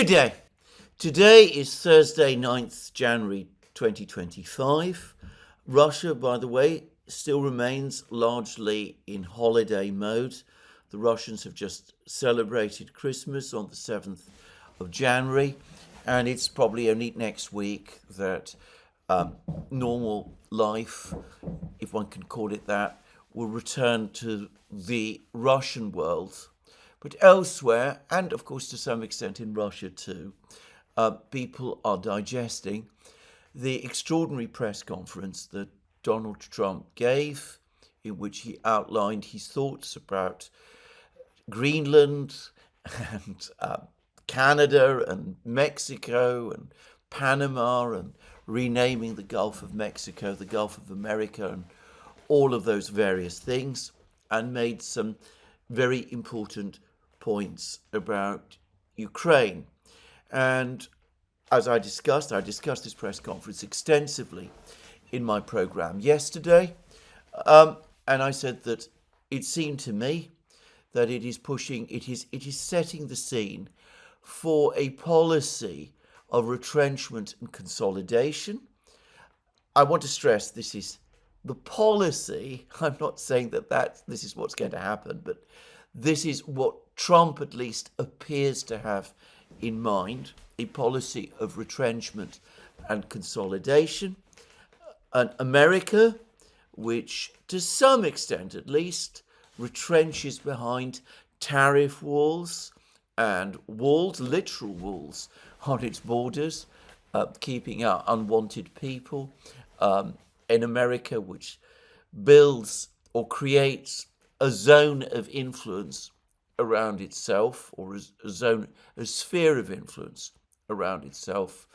Good day. Today is Thursday, 9th January 2025. Russia, by the way, still remains largely in holiday mode. The Russians have just celebrated Christmas on the 7th of January, and it's probably only next week that normal life, if one can call it that, will return to the Russian world. But elsewhere, and of course to some extent in Russia too, people are digesting the extraordinary press conference that Donald Trump gave, in which he outlined his thoughts about Greenland and Canada and Mexico and Panama and renaming the Gulf of Mexico, the Gulf of America, and all of those various things, and made some very important points about Ukraine. And as I discussed this press conference extensively in my program yesterday, and I said that it seemed to me that it is setting the scene for a policy of retrenchment and consolidation. I want to stress this is the policy. I'm not saying that this is what's going to happen, but this is what Trump at least appears to have in mind, a policy of retrenchment and consolidation. An America which, to some extent at least, retrenches behind tariff walls and walls, literal walls, on its borders, keeping out unwanted people. An America which builds or creates a zone of influence around itself, or a sphere of influence around itself,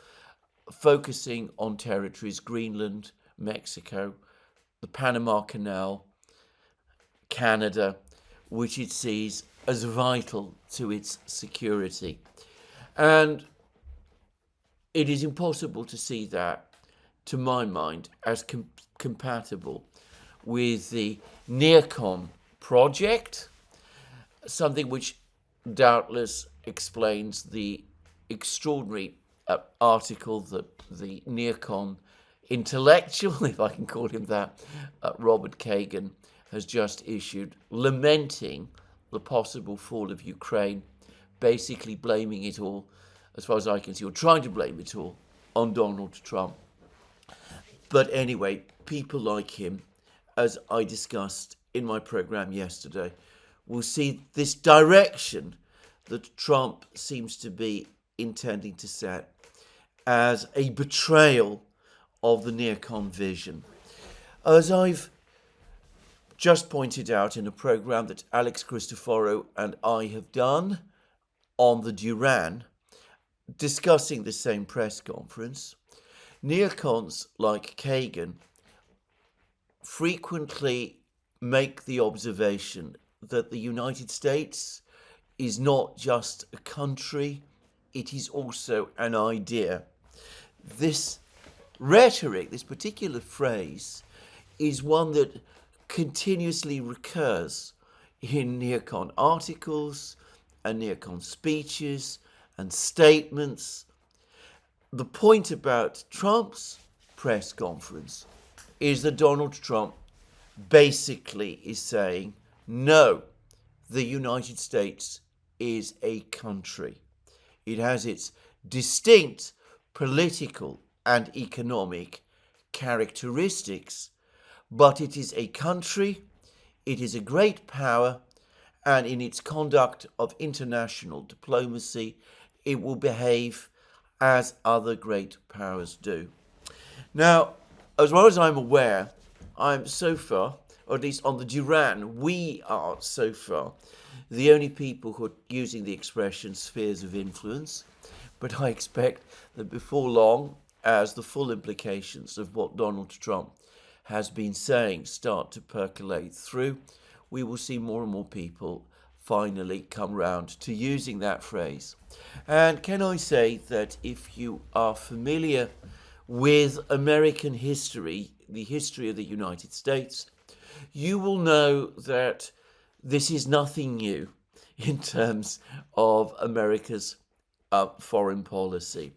focusing on territories, Greenland, Mexico, the Panama Canal, Canada, which it sees as vital to its security. And it is impossible to see that, to my mind, as compatible with the neocon project, something which doubtless explains the extraordinary article that the neocon intellectual, if I can call him that, Robert Kagan, has just issued, lamenting the possible fall of Ukraine, basically blaming it all, as far as I can see, or trying to blame it all, on Donald Trump. But anyway, people like him, as I discussed in my program yesterday, will see this direction that Trump seems to be intending to set as a betrayal of the neocon vision. As I've just pointed out in a program that Alex Christoforou and I have done on the Duran, discussing the same press conference, neocons like Kagan frequently make the observation that the United States is not just a country, it is also an idea. This rhetoric, this particular phrase, is one that continuously recurs in neocon articles and neocon speeches and statements. The point about Trump's press conference is that Donald Trump basically is saying, no, the United States is a country. It has its distinct political and economic characteristics, but it is a country, it is a great power, and in its conduct of international diplomacy, it will behave as other great powers do. Now, as far as I'm aware, I'm so far, or at least on the Duran, we are so far the only people who are using the expression spheres of influence, but I expect that before long, as the full implications of what Donald Trump has been saying start to percolate through, we will see more and more people finally come round to using that phrase. And can I say that if you are familiar with American history, the history of the United States, you will know that this is nothing new in terms of America's foreign policy.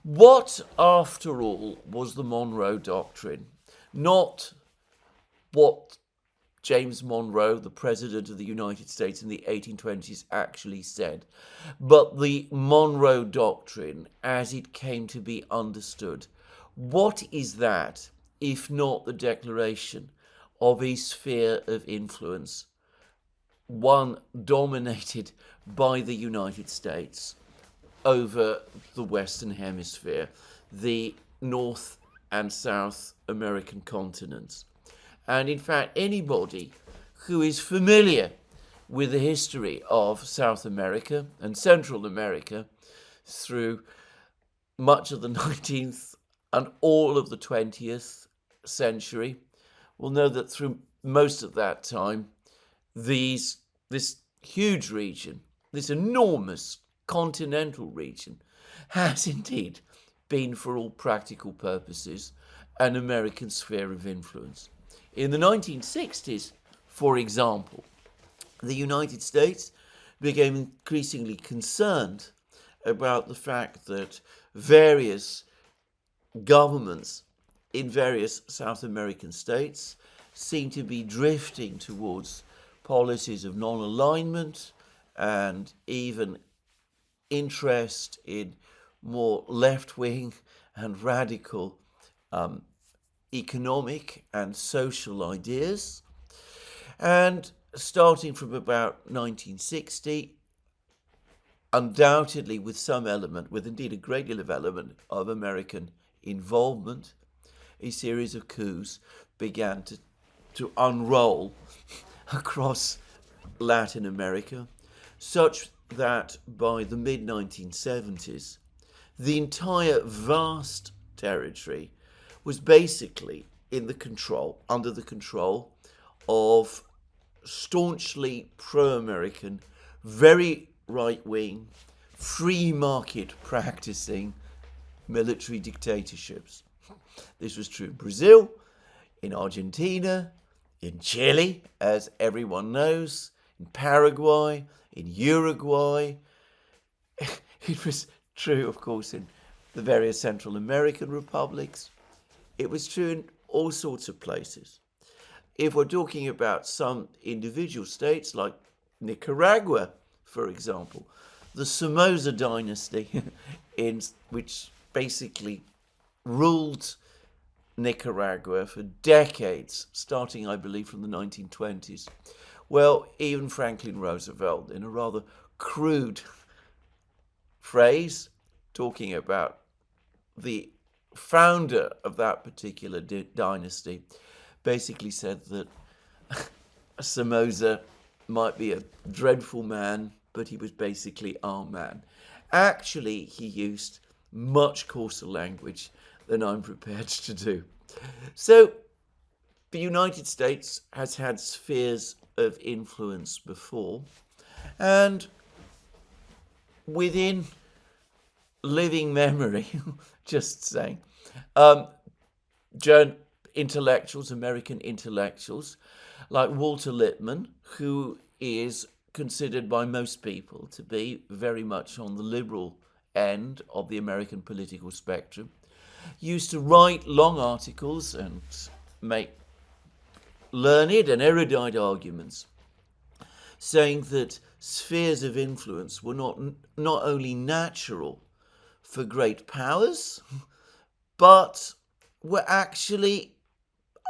What, after all, was the Monroe Doctrine? Not what James Monroe, the President of the United States in the 1820s, actually said, but the Monroe Doctrine as it came to be understood. What is that, if not the declaration of a sphere of influence, one dominated by the United States over the Western Hemisphere, the North and South American continents? And in fact, anybody who is familiar with the history of South America and Central America through much of the 19th and all of the 20th century will know that through most of that time, this huge region, this enormous continental region, has indeed been, for all practical purposes, an American sphere of influence. In the 1960s, for example, the United States became increasingly concerned about the fact that various governments in various South American states seemed to be drifting towards policies of non-alignment and even interest in more left-wing and radical economic and social ideas. And starting from about 1960, undoubtedly with some element, with indeed a great deal of element of American involvement, a series of coups began to unroll across Latin America, such that by the mid-1970s, the entire vast territory was basically under the control of staunchly pro-American, very right-wing, free market practicing military dictatorships. This was true in Brazil, in Argentina, in Chile, as everyone knows, in Paraguay, in Uruguay. It was true, of course, in the various Central American republics. It was true in all sorts of places. If we're talking about some individual states like Nicaragua, for example, the Somoza dynasty, which basically ruled Nicaragua for decades, starting, I believe, from the 1920s. Well, even Franklin Roosevelt, in a rather crude phrase, talking about the founder of that particular dynasty, basically said that Somoza might be a dreadful man, but he was basically our man. Actually, he used much coarser language than I'm prepared to do. So, the United States has had spheres of influence before, and within living memory, just saying, intellectuals, American intellectuals, like Walter Lippmann, who is considered by most people to be very much on the liberal end of the American political spectrum, used to write long articles and make learned and erudite arguments, saying that spheres of influence were not only natural for great powers, but were actually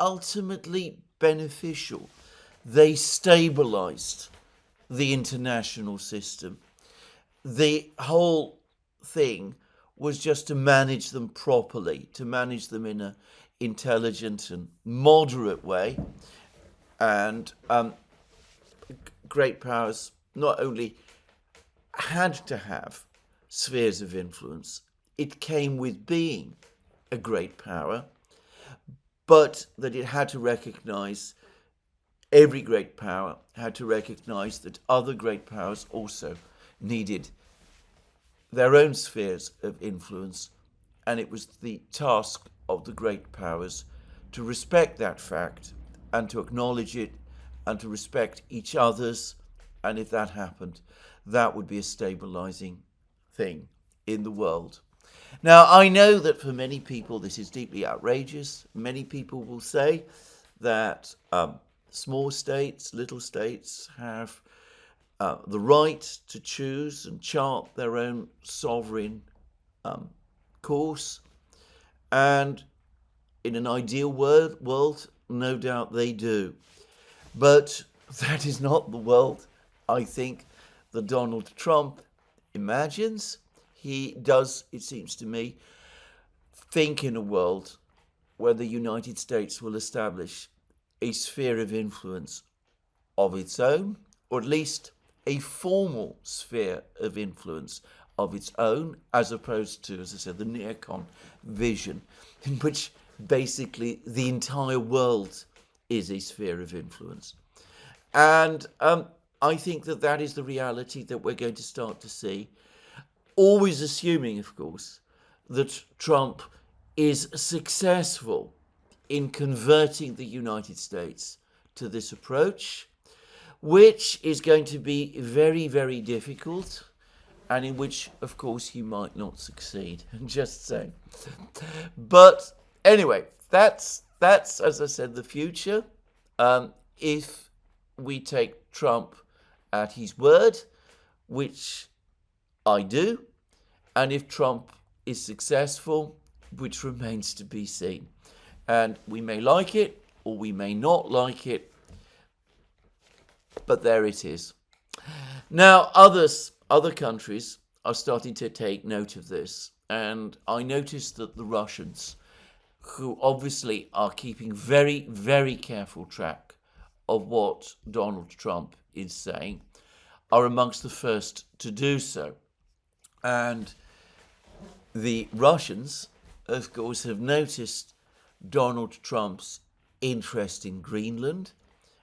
ultimately beneficial. They stabilized the international system. The whole thing was just to manage them properly, to manage them in an intelligent and moderate way. And great powers not only had to have spheres of influence, it came with being a great power, but that it had to recognize, every great power had to recognize that other great powers also needed their own spheres of influence, and it was the task of the great powers to respect that fact and to acknowledge it and to respect each other's, and if that happened, that would be a stabilizing thing. in the world. Now, I know that for many people this is deeply outrageous. Many people will say that small states, little states, have the right to choose and chart their own sovereign course. And in an ideal world, no doubt they do. But that is not the world, I think, that Donald Trump imagines. He does, it seems to me, think in a world where the United States will establish a sphere of influence of its own, or at least a formal sphere of influence of its own, as opposed to, as I said, the neocon vision, in which basically the entire world is a sphere of influence. And I think that that is the reality that we're going to start to see, always assuming, of course, that Trump is successful in converting the United States to this approach, which is going to be very, very difficult, and in which, of course, he might not succeed. Just saying. But anyway, that's as I said, the future. If we take Trump at his word, which I do, and if Trump is successful, which remains to be seen. And we may like it or we may not like it, but there it is. Now, other countries are starting to take note of this, and I noticed that the Russians, who obviously are keeping very, very careful track of what Donald Trump is saying, are amongst the first to do so. And the Russians, of course, have noticed Donald Trump's interest in Greenland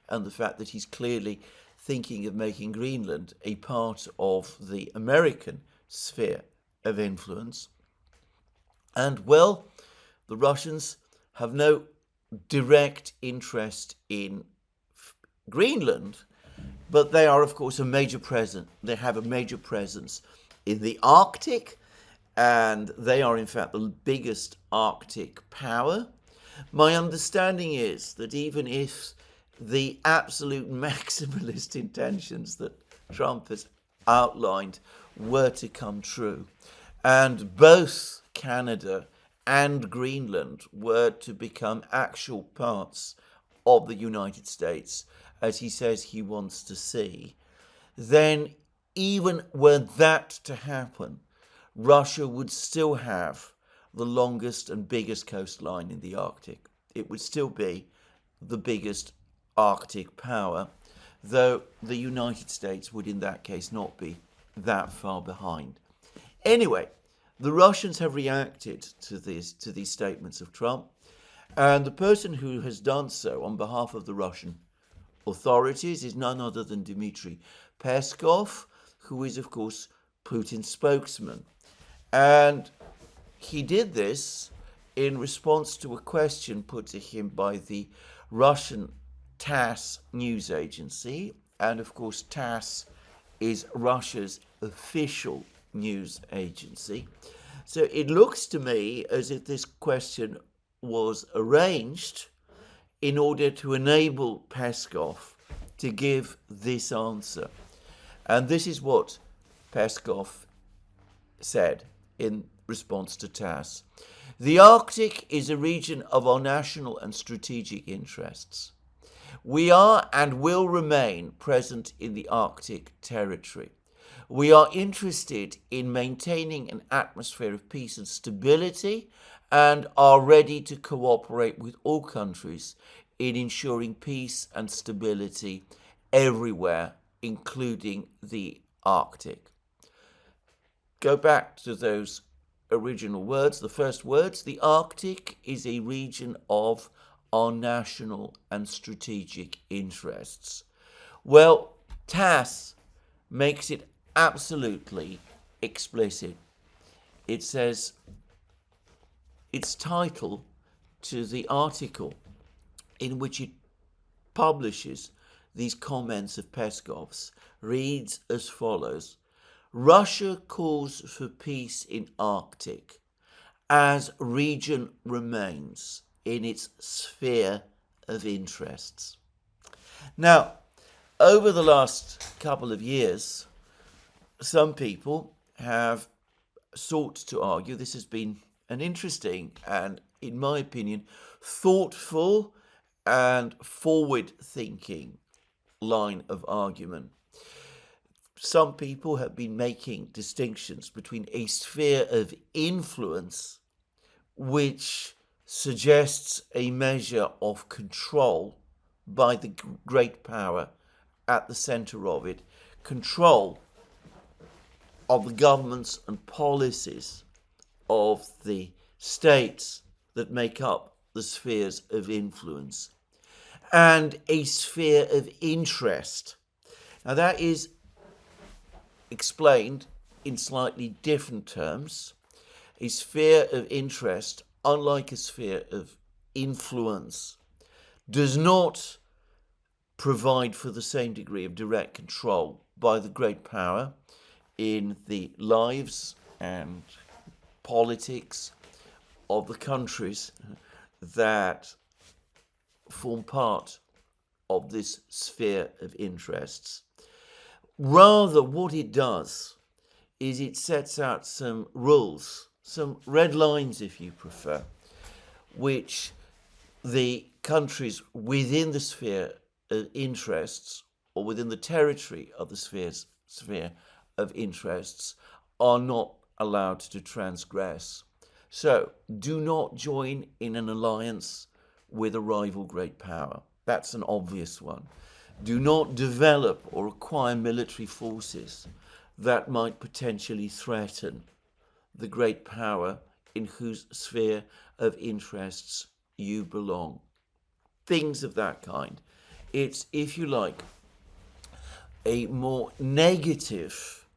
and the fact that he's clearly thinking of making Greenland a part of the American sphere of influence. And, well, the Russians have no direct interest in Greenland, but they are, of course, they have a major presence in the Arctic, and they are, in fact, the biggest Arctic power. My understanding is that even if the absolute maximalist intentions that Trump has outlined were to come true, and both Canada and Greenland were to become actual parts of the United States, as he says he wants to see, then even were that to happen, Russia would still have the longest and biggest coastline in the Arctic. It would still be the biggest Arctic power, though the United States would in that case not be that far behind. Anyway, the Russians have reacted to these statements of Trump, and the person who has done so on behalf of the Russian authorities is none other than Dmitry Peskov, who is, of course, Putin's spokesman. And he did this in response to a question put to him by the Russian TASS news agency. And, of course, TASS is Russia's official news agency. So it looks to me as if this question was arranged in order to enable Peskov to give this answer. And this is what Peskov said in response to TASS. The Arctic is a region of our national and strategic interests. We are and will remain present in the Arctic territory. We are interested in maintaining an atmosphere of peace and stability and are ready to cooperate with all countries in ensuring peace and stability everywhere, including the Arctic. Go back to those original words, the first words. The Arctic is a region of our national and strategic interests. Well, TASS makes it absolutely explicit. It says its title to the article in which it publishes these comments of Peskov's reads as follows: Russia calls for peace in Arctic as region remains in its sphere of interests. Now, over the last couple of years, some people have sought to argue, this has been an interesting and, in my opinion, thoughtful and forward-thinking line of argument. Some people have been making distinctions between a sphere of influence, which suggests a measure of control by the great power at the center of it, control of the governments and policies of the states that make up the spheres of influence, and a sphere of interest. Now, that is explained in slightly different terms. A sphere of interest, unlike a sphere of influence, does not provide for the same degree of direct control by the great power in the lives and politics of the countries that form part of this sphere of interests. Rather, what it does is it sets out some rules, some red lines, if you prefer, which the countries within the sphere of interests, or within the territory of the sphere of interests, are not allowed to transgress. So, do not join in an alliance with a rival great power. That's an obvious one. Do not develop or acquire military forces that might potentially threaten the great power in whose sphere of interests you belong. Things of that kind. It's, if you like, a more negative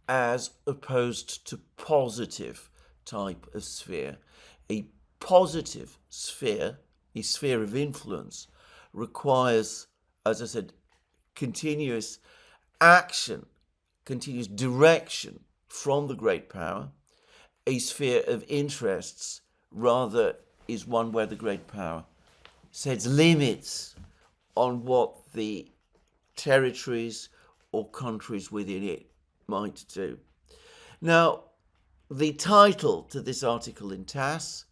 as opposed to positive type of sphere. A positive sphere, a sphere of influence, requires, as I said, continuous action, continuous direction from the great power. A sphere of interests, rather, is one where the great power sets limits on what the territories or countries within it might do. Now, the title to this article in TASS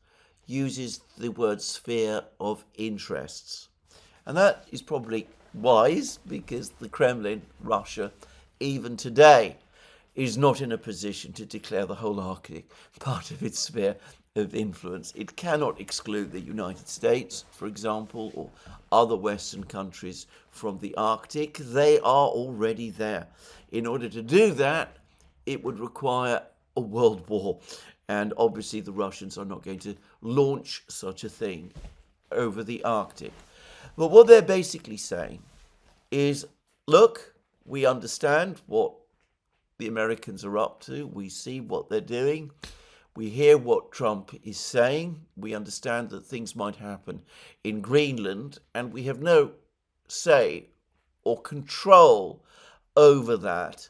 uses the word sphere of interests. And that is probably wise, because the Kremlin, Russia, even today, is not in a position to declare the whole Arctic part of its sphere of influence. It cannot exclude the United States, for example, or other Western countries from the Arctic. They are already there. In order to do that, it would require a world war. And obviously the Russians are not going to launch such a thing over the Arctic. But what they're basically saying is, look, we understand what the Americans are up to. We see what they're doing. We hear what Trump is saying. We understand that things might happen in Greenland, and we have no say or control over that.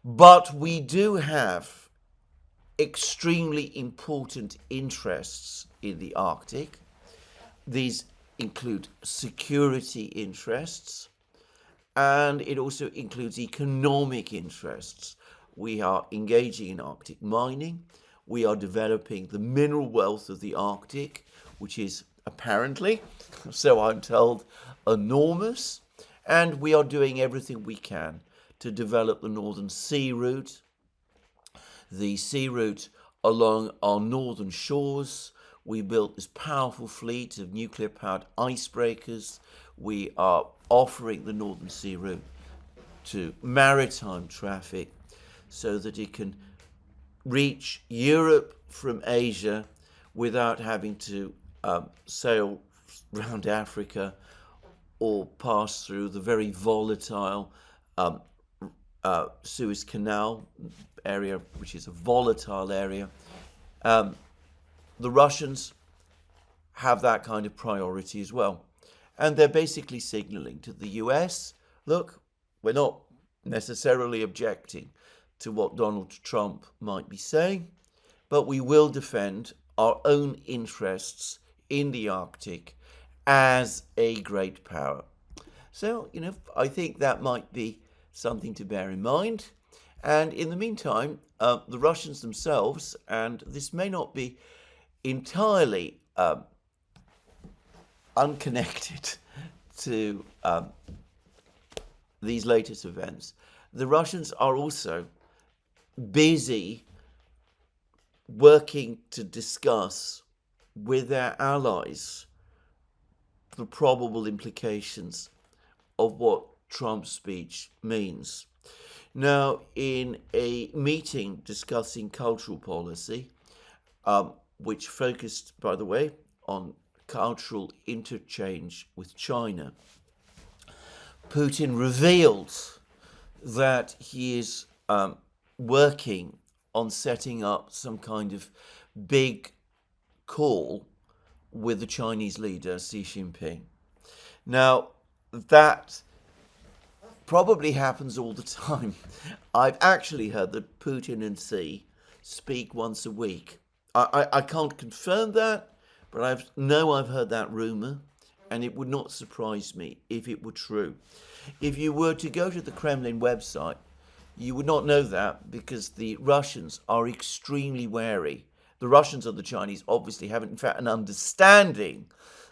But we do have extremely important interests in the Arctic. These include security interests, and it also includes economic interests. We are engaging in Arctic mining. We are developing the mineral wealth of the Arctic, which is apparently, so I'm told, enormous. And we are doing everything we can to develop the northern sea route, the sea route along our northern shores. We built this powerful fleet of nuclear-powered icebreakers. We are offering the northern sea route to maritime traffic so that it can reach Europe from Asia without having to sail around Africa or pass through the very volatile Suez Canal area, which is a volatile area. The Russians have that kind of priority as well. And they're basically signaling to the US, look, we're not necessarily objecting to what Donald Trump might be saying, but we will defend our own interests in the Arctic as a great power. So, I think that might be something to bear in mind. And in the meantime, the Russians themselves, and this may not be entirely unconnected to these latest events, the Russians are also busy working to discuss with their allies the probable implications of what Trump's speech means. Now, in a meeting discussing cultural policy, which focused, by the way, on cultural interchange with China, Putin revealed that he is working on setting up some kind of big call with the Chinese leader, Xi Jinping. Now, that probably happens all the time. I've actually heard that Putin and Xi speak once a week. I can't confirm that, but I've heard that rumor, and it would not surprise me if it were true. If you were to go to the Kremlin website, you would not know that, because the Russians are extremely wary. The Russians and the Chinese obviously have, in fact, an understanding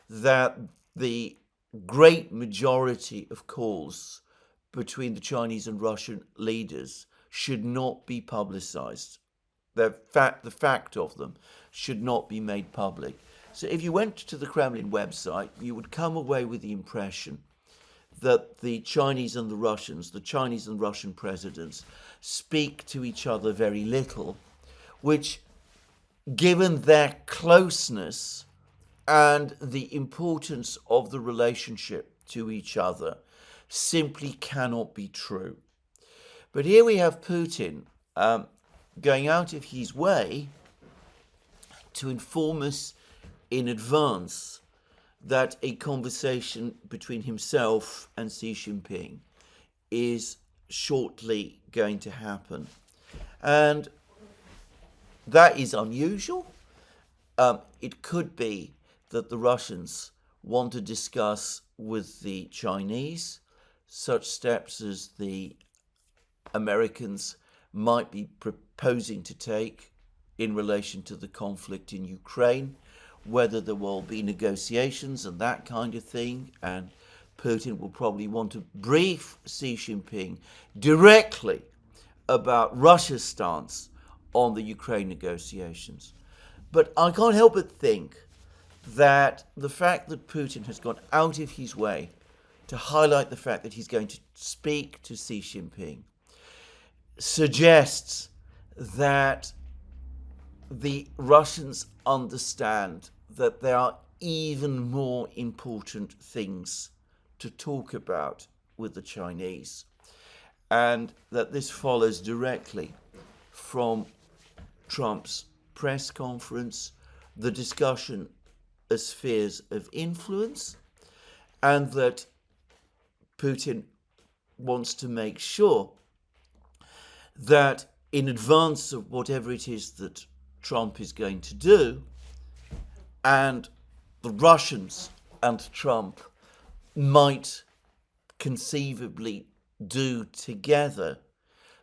that the great majority of calls between the Chinese and Russian leaders should not be publicized. The fact of them should not be made public. So if you went to the Kremlin website, you would come away with the impression that the Chinese and Russian presidents speak to each other very little, which, given their closeness and the importance of the relationship to each other, simply cannot be true. But here we have Putin going out of his way to inform us in advance that a conversation between himself and Xi Jinping is shortly going to happen. And that is unusual. It could be that the Russians want to discuss with the Chinese such steps as the Americans might be proposing to take in relation to the conflict in Ukraine, whether there will be negotiations and that kind of thing, and Putin will probably want to brief Xi Jinping directly about Russia's stance on the Ukraine negotiations. But I can't help but think that the fact that Putin has gone out of his way to highlight the fact that he's going to speak to Xi Jinping suggests that the Russians understand that there are even more important things to talk about with the Chinese, and that this follows directly from Trump's press conference, the discussion of spheres of influence, and that Putin wants to make sure that in advance of whatever it is that Trump is going to do, and the Russians and Trump might conceivably do together,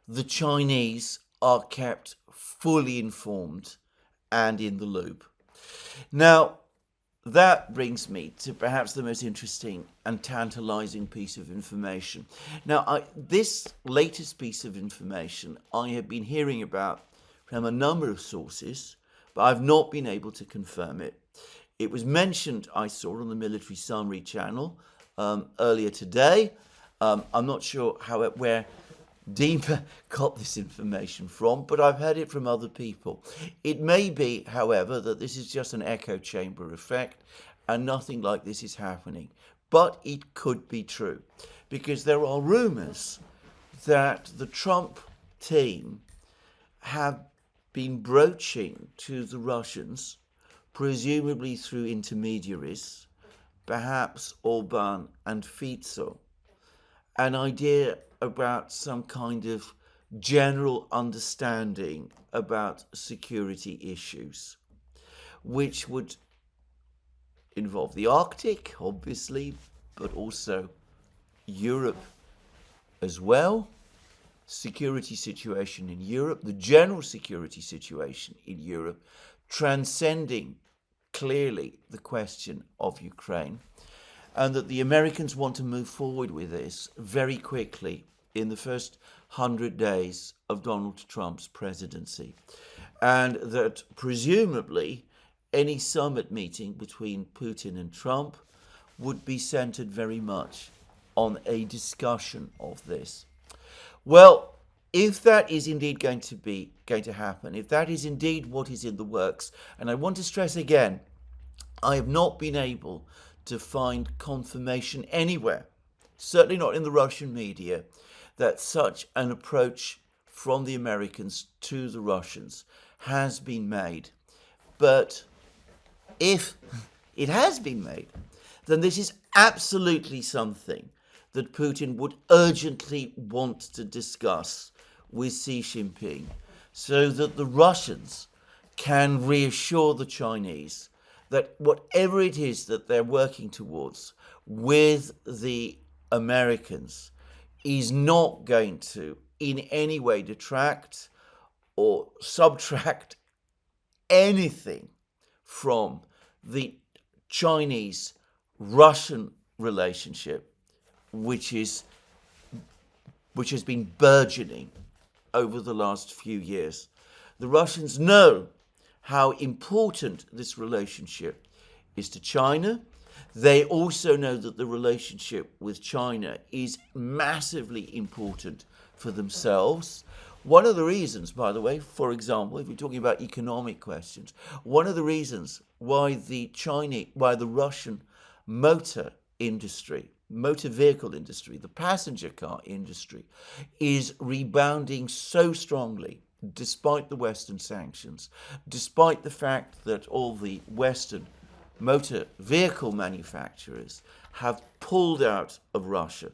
the Chinese are kept fully informed and in the loop. Now, that brings me to perhaps the most interesting and tantalizing piece of information. Now, this latest piece of information I have been hearing about from a number of sources, but I've not been able to confirm it. It was mentioned, I saw, on the Military Summary channel earlier today. I'm not sure where Dima got this information from, but I've heard it from other people. It may be, however, that this is just an echo chamber effect and nothing like this is happening. But it could be true, because there are rumors that the Trump team have been broaching to the Russians, presumably through intermediaries, perhaps Orban and Fico, an idea about some kind of general understanding about security issues, which would involve the Arctic, obviously, but also Europe as well, security situation in Europe, the general security situation in Europe, transcending clearly the question of Ukraine, and that the Americans want to move forward with this very quickly in the first 100 days of Donald Trump's presidency, and that presumably any summit meeting between Putin and Trump would be centered very much on a discussion of this. Well, if that is indeed going to happen, if that is indeed what is in the works, and I want to stress again, I have not been able to find confirmation anywhere, certainly not in the Russian media, that such an approach from the Americans to the Russians has been made. But if it has been made, then this is absolutely something that Putin would urgently want to discuss with Xi Jinping, so that the Russians can reassure the Chinese that whatever it is that they're working towards with the Americans is not going to in any way detract or subtract anything from the Chinese-Russian relationship, which has been burgeoning over the last few years. The Russians know how important this relationship is to China. They also know that the relationship with China is massively important for themselves. One of the reasons, by the way, for example, if you're talking about economic questions, one of the reasons why the Russian motor vehicle industry, the passenger car industry, is rebounding so strongly, despite the Western sanctions, despite the fact that all the Western motor vehicle manufacturers have pulled out of Russia,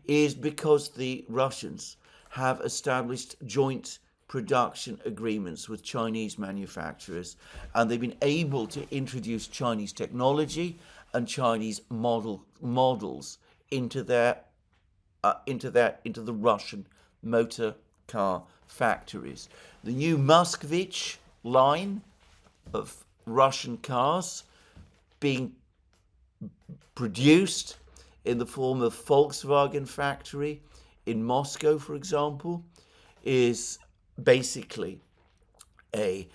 is because the Russians have established joint production agreements with Chinese manufacturers, and they've been able to introduce Chinese technology and Chinese models into the Russian motor car factories. The new Moskvich line of Russian cars being produced in the form of Volkswagen factory in Moscow, for example, is basically a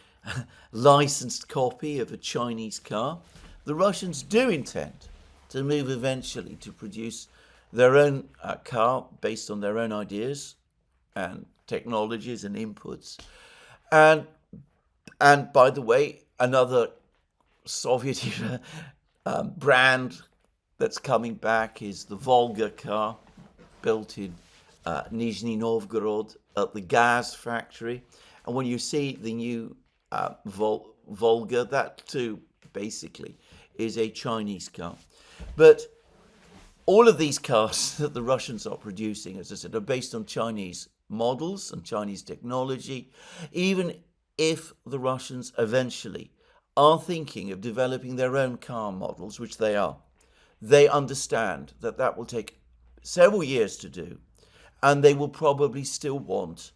licensed copy of a Chinese car. The Russians do intend to move eventually to produce their own car based on their own ideas and technologies and inputs. And by the way, another Soviet brand that's coming back is the Volga car, built in Nizhny Novgorod at the Gaz factory. And when you see the new Volga, that too basically is a Chinese car. But all of these cars that the Russians are producing, as I said, are based on Chinese models and Chinese technology. Even if the Russians eventually are thinking of developing their own car models, which they are, they understand that that will take several years to do, and they will probably still want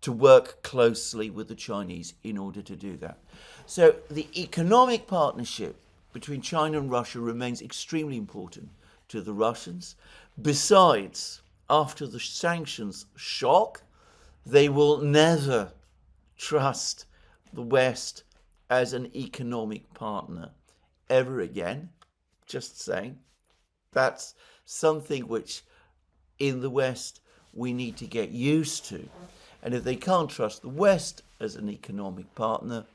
to work closely with the Chinese in order to do that. So the economic partnership between China and Russia remains extremely important to the Russians. Besides, after the sanctions shock, they will never trust the West as an economic partner ever again. Just saying. That's something which in the West we need to get used to. And if they can't trust the West as an economic partner,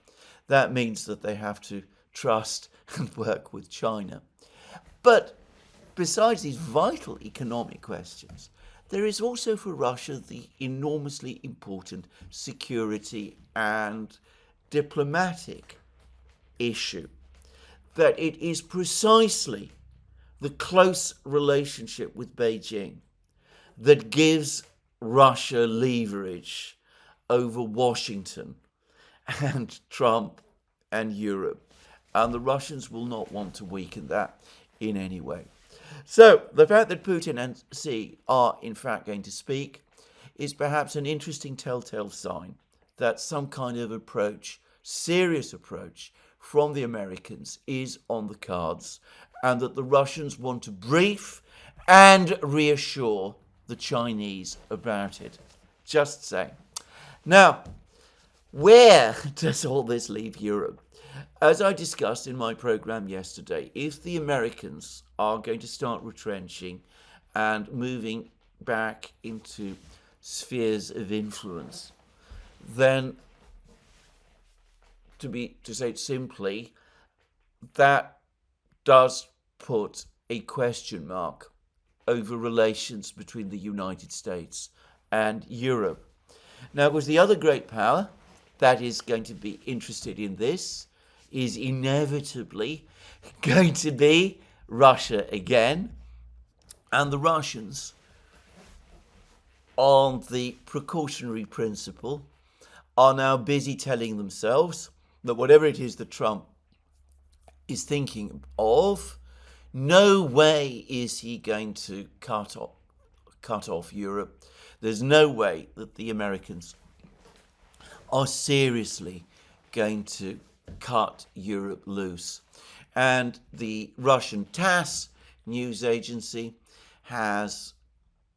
that means that they have to trust and work with China. But besides these vital economic questions, there is also for Russia the enormously important security and diplomatic issue, that it is precisely the close relationship with Beijing that gives Russia leverage over Washington and Trump and Europe. And the Russians will not want to weaken that in any way. So the fact that Putin and Xi are in fact going to speak is perhaps an interesting telltale sign that some kind of approach, serious approach from the Americans is on the cards, and that the Russians want to brief and reassure the Chinese about it. Just saying. Now, where does all this leave Europe? As I discussed in my program yesterday, if the Americans are going to start retrenching and moving back into spheres of influence, then, to say it simply, that does put a question mark over relations between the United States and Europe. Now, of course, the other great power that is going to be interested in this is inevitably going to be Russia again. And the Russians, on the precautionary principle, are now busy telling themselves that whatever it is that Trump is thinking of, no way is he going to cut off Europe. There's no way that the Americans are seriously going to cut Europe loose. And the Russian TASS news agency has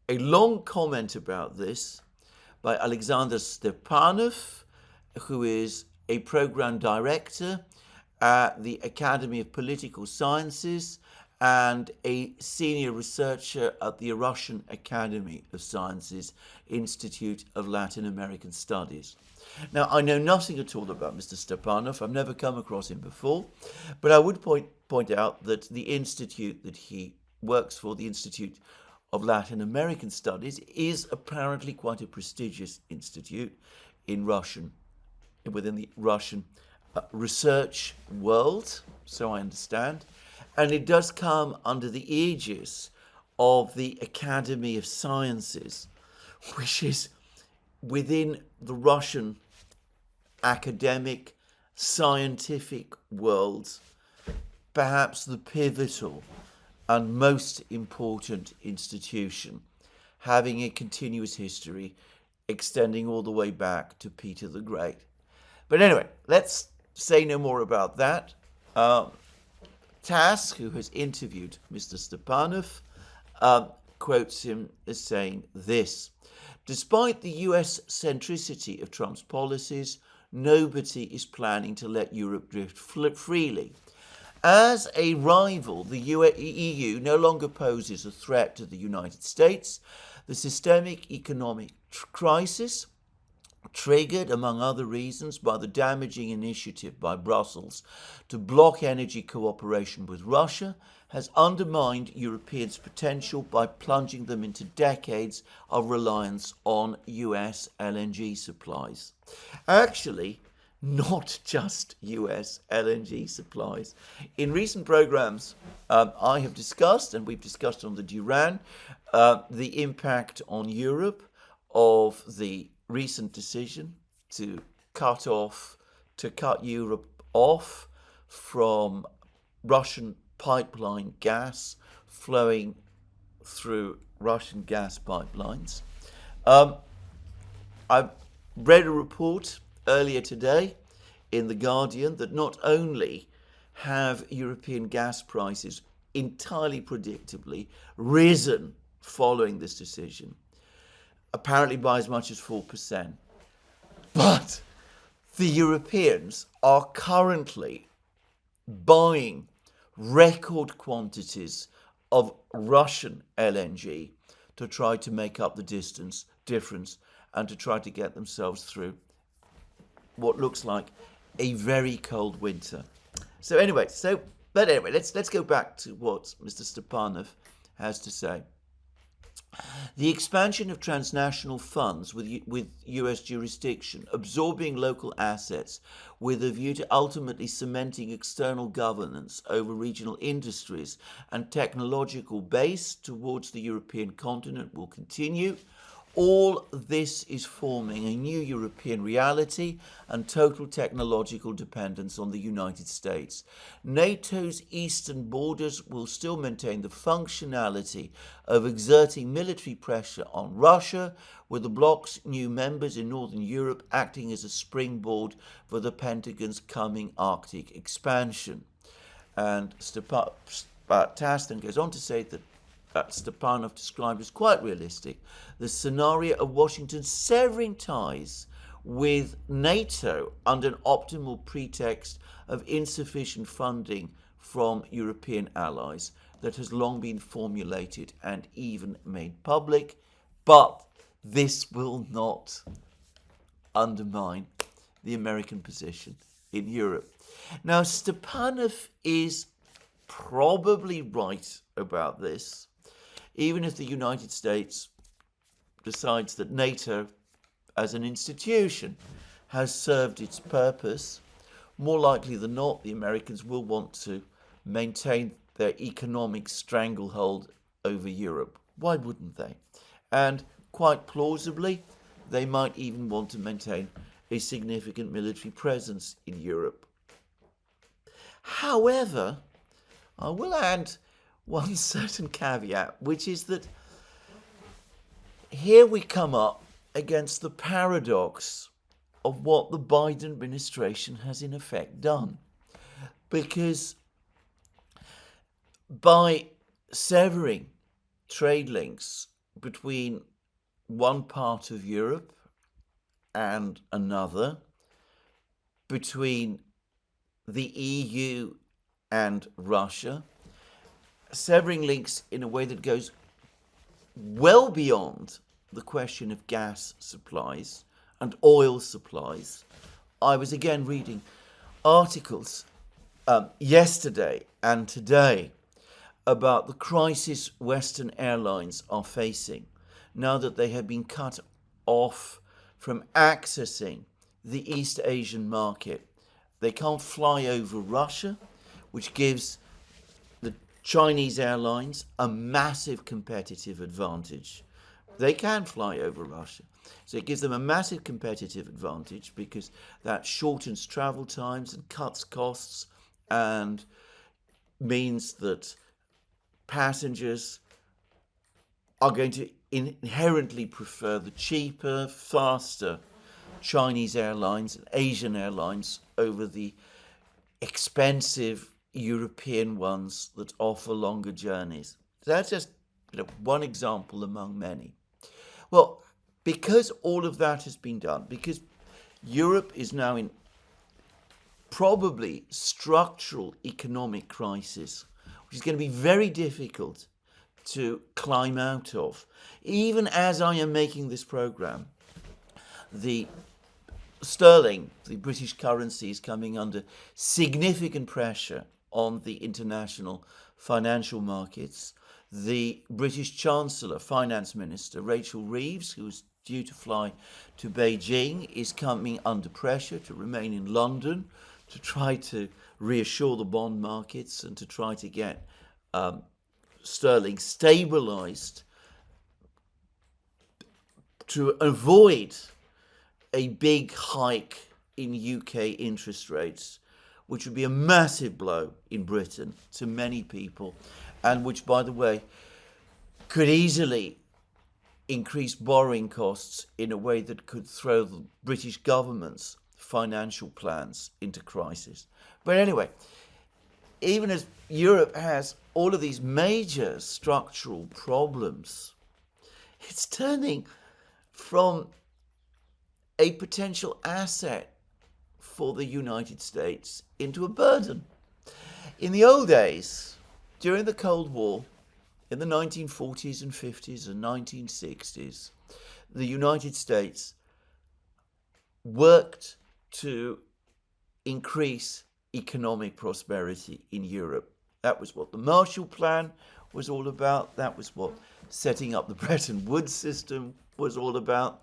a long comment about this by Alexander Stepanov, who is a program director at the Academy of Political Sciences and a senior researcher at the Russian Academy of Sciences Institute of Latin American Studies. Now, I know nothing at all about Mr. Stepanov. I've never come across him before, but I would point out that the institute that he works for, the Institute of Latin American Studies, is apparently quite a prestigious institute within the Russian research world, so I understand. And it does come under the aegis of the Academy of Sciences, which is within the Russian academic, scientific world, perhaps the pivotal and most important institution, having a continuous history extending all the way back to Peter the Great. But anyway, let's say no more about that. TASS, who has interviewed Mr. Stepanov, quotes him as saying this: despite the US centricity of Trump's policies, nobody is planning to let Europe drift freely. As a rival, the EU no longer poses a threat to the United States. The systemic economic crisis, triggered, among other reasons, by the damaging initiative by Brussels to block energy cooperation with Russia, has undermined Europeans' potential by plunging them into decades of reliance on US LNG supplies. Actually, not just US LNG supplies. In recent programs, I have discussed, and we've discussed on the Duran, the impact on Europe of the recent decision to cut Europe off from Russian pipeline gas flowing through Russian gas pipelines. I've read a report earlier today in The Guardian that not only have European gas prices entirely predictably risen following this decision, apparently by as much as 4%, but the Europeans are currently buying record quantities of Russian LNG to try to make up the difference and to try to get themselves through what looks like a very cold winter. So anyway, let's go back to what Mr. Stepanov has to say. The expansion of transnational funds with US jurisdiction, absorbing local assets with a view to ultimately cementing external governance over regional industries and technological base towards the European continent will continue, All this is forming a new European reality and total technological dependence on the United States. NATO's eastern borders will still maintain the functionality of exerting military pressure on Russia, with the bloc's new members in Northern Europe acting as a springboard for the Pentagon's coming Arctic expansion. And TASS then goes on to say that Stepanov described as quite realistic, the scenario of Washington severing ties with NATO under an optimal pretext of insufficient funding from European allies that has long been formulated and even made public. But this will not undermine the American position in Europe. Now, Stepanov is probably right about this, even if the United States decides that NATO as an institution has served its purpose. More likely than not, the Americans will want to maintain their economic stranglehold over Europe. Why wouldn't they? And quite plausibly, they might even want to maintain a significant military presence in Europe. However, I will add one certain caveat, which is that here we come up against the paradox of what the Biden administration has in effect done. Because by severing trade links between one part of Europe and another, between the EU and Russia, severing links in a way that goes well beyond the question of gas supplies and oil supplies. I was again reading articles yesterday and today about the crisis Western airlines are facing now that they have been cut off from accessing the East Asian market. They can't fly over Russia, which gives the Chinese airlines a massive competitive advantage. They can fly over Russia. So it gives them a massive competitive advantage because that shortens travel times and cuts costs and means that passengers are going to inherently prefer the cheaper, faster Chinese airlines and Asian airlines over the expensive European ones that offer longer journeys. So that's just one example among many. Well, because all of that has been done, because Europe is now in probably structural economic crisis, which is going to be very difficult to climb out of. Even as I am making this program, the sterling, the British currency, is coming under significant pressure on the international financial markets. The British Chancellor, Finance Minister, Rachel Reeves, who's due to fly to Beijing, is coming under pressure to remain in London to try to reassure the bond markets and to try to get sterling stabilised to avoid a big hike in UK interest rates, which would be a massive blow in Britain to many people, and which, by the way, could easily increase borrowing costs in a way that could throw the British government's financial plans into crisis. But anyway, even as Europe has all of these major structural problems, it's turning from a potential asset for the United States into a burden. In the old days, during the Cold War, in the 1940s and 50s and 1960s, the United States worked to increase economic prosperity in Europe. That was what the Marshall Plan was all about. That was what setting up the Bretton Woods system was all about.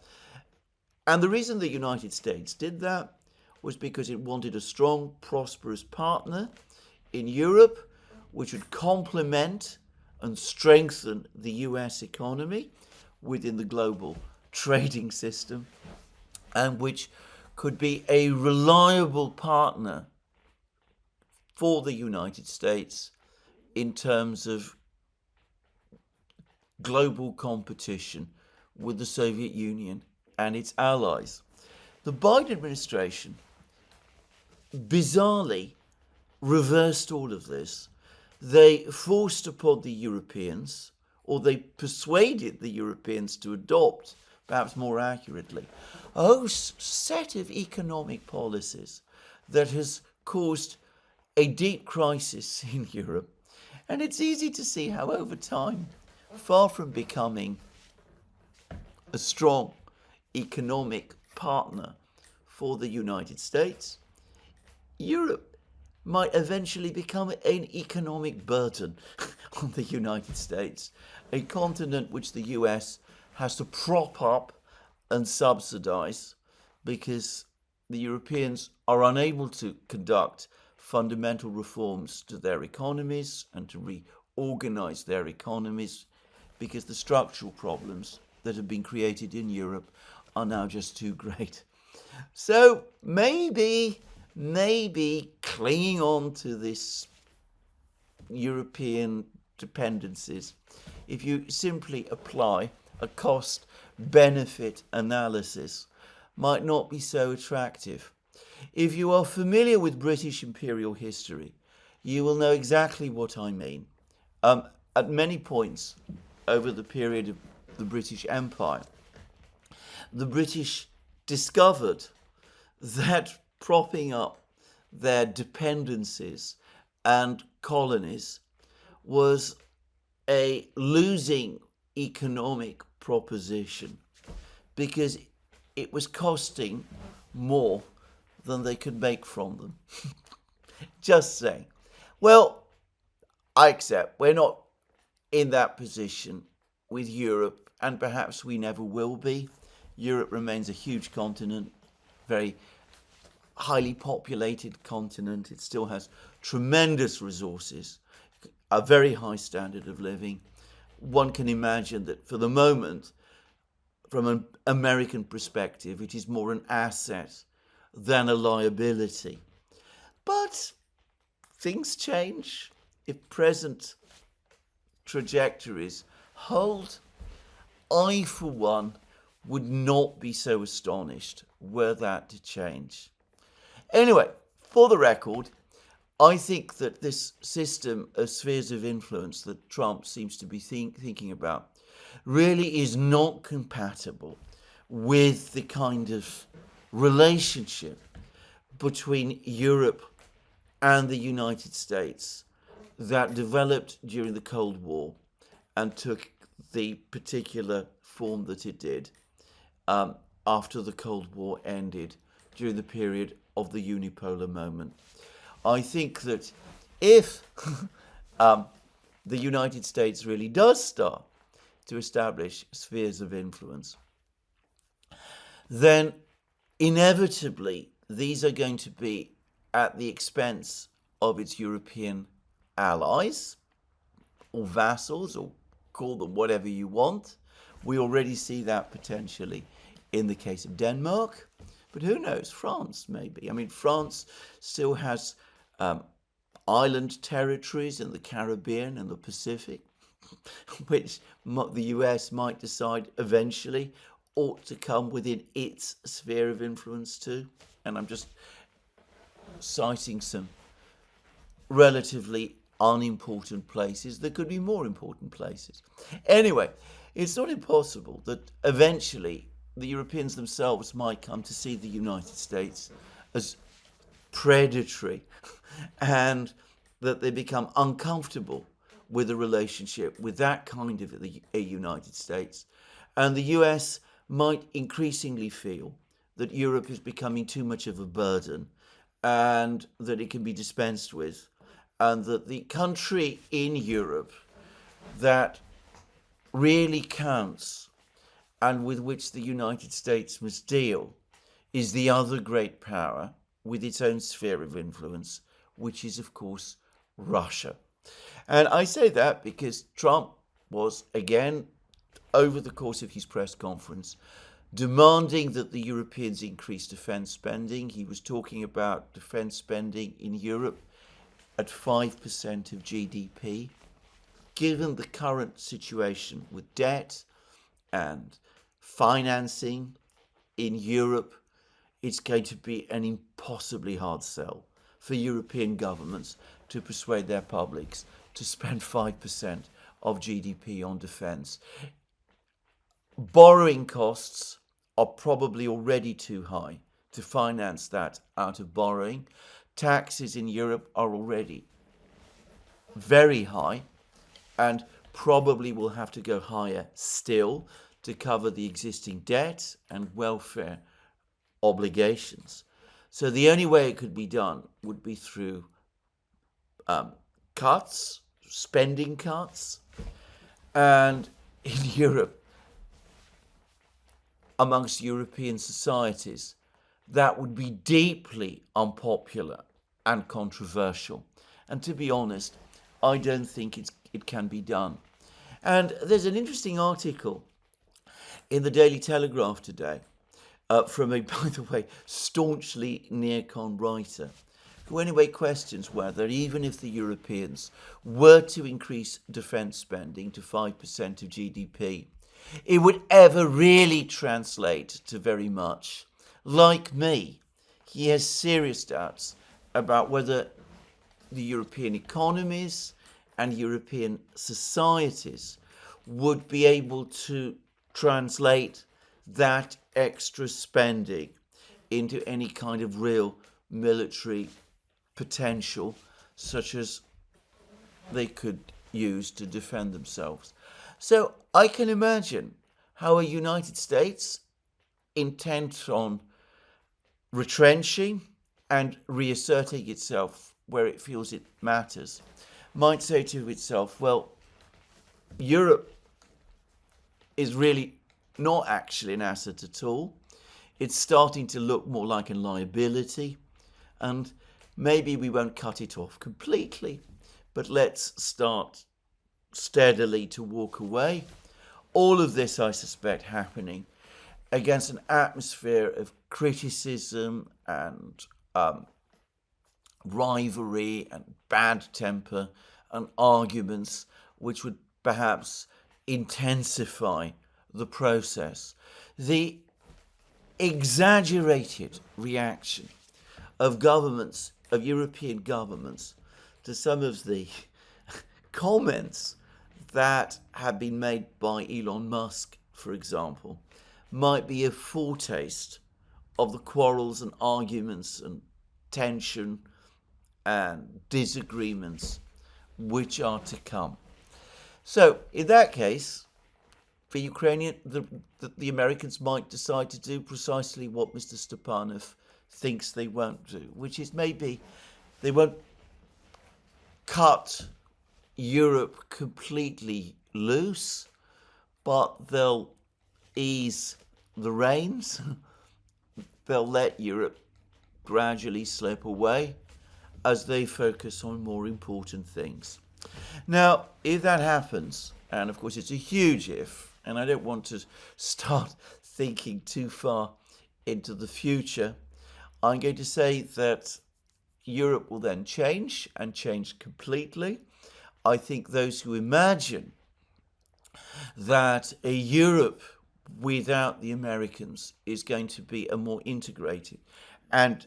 And the reason the United States did that was because it wanted a strong, prosperous partner in Europe, which would complement and strengthen the US economy within the global trading system, and which could be a reliable partner for the United States in terms of global competition with the Soviet Union and its allies. The Biden administration bizarrely reversed all of this. They forced upon the Europeans, or they persuaded the Europeans to adopt, perhaps more accurately, a whole set of economic policies that has caused a deep crisis in Europe. And it's easy to see how over time, far from becoming a strong economic partner for the United States, Europe might eventually become an economic burden on the United States, a continent which the US has to prop up and subsidize because the Europeans are unable to conduct fundamental reforms to their economies and to reorganize their economies because the structural problems that have been created in Europe are now just too great. So maybe clinging on to this European dependencies, if you simply apply a cost-benefit analysis, might not be so attractive. If you are familiar with British imperial history, you will know exactly what I mean. At many points over the period of the British Empire, the British discovered that propping up their dependencies and colonies was a losing economic proposition because it was costing more than they could make from them. Just saying. Well, I accept we're not in that position with Europe, and perhaps we never will be. Europe remains a huge continent, very highly populated continent. It still has tremendous resources, a very high standard of living. One can imagine that for the moment, from an American perspective, it is more an asset than a liability. But things change. If present trajectories hold, I, for one, would not be so astonished were that to change. Anyway, for the record, I think that this system of spheres of influence that Trump seems to be thinking about really is not compatible with the kind of relationship between Europe and the United States that developed during the Cold War and took the particular form that it did after the Cold War ended during the period of the unipolar moment. I think that if the United States really does start to establish spheres of influence, then inevitably these are going to be at the expense of its European allies or vassals, or call them whatever you want. We already see that potentially in the case of Denmark, but who knows, France maybe. I mean, France still has island territories in the Caribbean and the Pacific, which the US might decide eventually ought to come within its sphere of influence too. And I'm just citing some relatively unimportant places. There could be more important places. Anyway, it's not impossible that eventually the Europeans themselves might come to see the United States as predatory and that they become uncomfortable with a relationship with that kind of a United States. And the US might increasingly feel that Europe is becoming too much of a burden and that it can be dispensed with, and that the country in Europe that really counts and with which the United States must deal is the other great power with its own sphere of influence, which is, of course, Russia. And I say that because Trump was, again, over the course of his press conference, demanding that the Europeans increase defence spending. He was talking about defence spending in Europe at 5% of GDP. Given the current situation with debt and financing in Europe, it's going to be an impossibly hard sell for European governments to persuade their publics to spend 5% of GDP on defence. Borrowing costs are probably already too high to finance that out of borrowing. Taxes in Europe are already very high and probably will have to go higher still to cover the existing debt and welfare obligations. So the only way it could be done would be through cuts, spending cuts, and in Europe, amongst European societies, that would be deeply unpopular and controversial. And to be honest, I don't think it can be done. And there's an interesting article in the Daily Telegraph today from a, by the way, staunchly neocon writer, who anyway questions whether, even if the Europeans were to increase defence spending to 5% of GDP, it would ever really translate to very much. Like me, he has serious doubts about whether the European economies and European societies would be able to translate that extra spending into any kind of real military potential, such as they could use to defend themselves. So I can imagine how a United States intent on retrenching and reasserting itself where it feels it matters might say to itself, well, Europe is really not actually an asset at all. It's starting to look more like a liability, and maybe we won't cut it off completely, but let's start steadily to walk away. All of this, I suspect, happening against an atmosphere of criticism and rivalry and bad temper and arguments, which would perhaps intensify the process. The exaggerated reaction of governments, of European governments, to some of the comments that have been made by Elon Musk, for example, might be a foretaste of the quarrels and arguments and tension and disagreements which are to come. So in that case, for Ukrainian, the Americans might decide to do precisely what Mr. Stepanov thinks they won't do, which is maybe they won't cut Europe completely loose, but they'll ease the reins. They'll let Europe gradually slip away as they focus on more important things. Now, if that happens, and of course it's a huge if, and I don't want to start thinking too far into the future, I'm going to say that Europe will then change, and change completely. I think those who imagine that a Europe without the Americans is going to be a more integrated and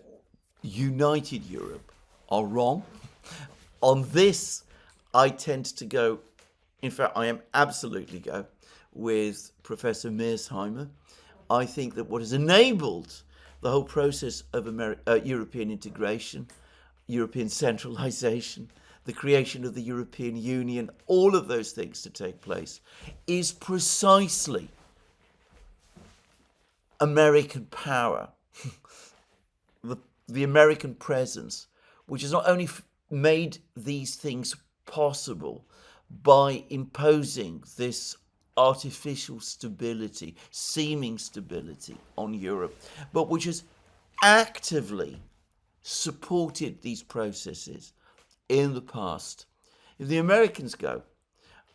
united Europe are wrong. On this, I tend to go, in fact, I am absolutely go with Professor Mearsheimer. I think that what has enabled the whole process of European integration, European centralization, the creation of the European Union, all of those things to take place, is precisely American power, the American presence, which has not only made these things possible by imposing this artificial stability, seeming stability on Europe, but which has actively supported these processes in the past. If the Americans go,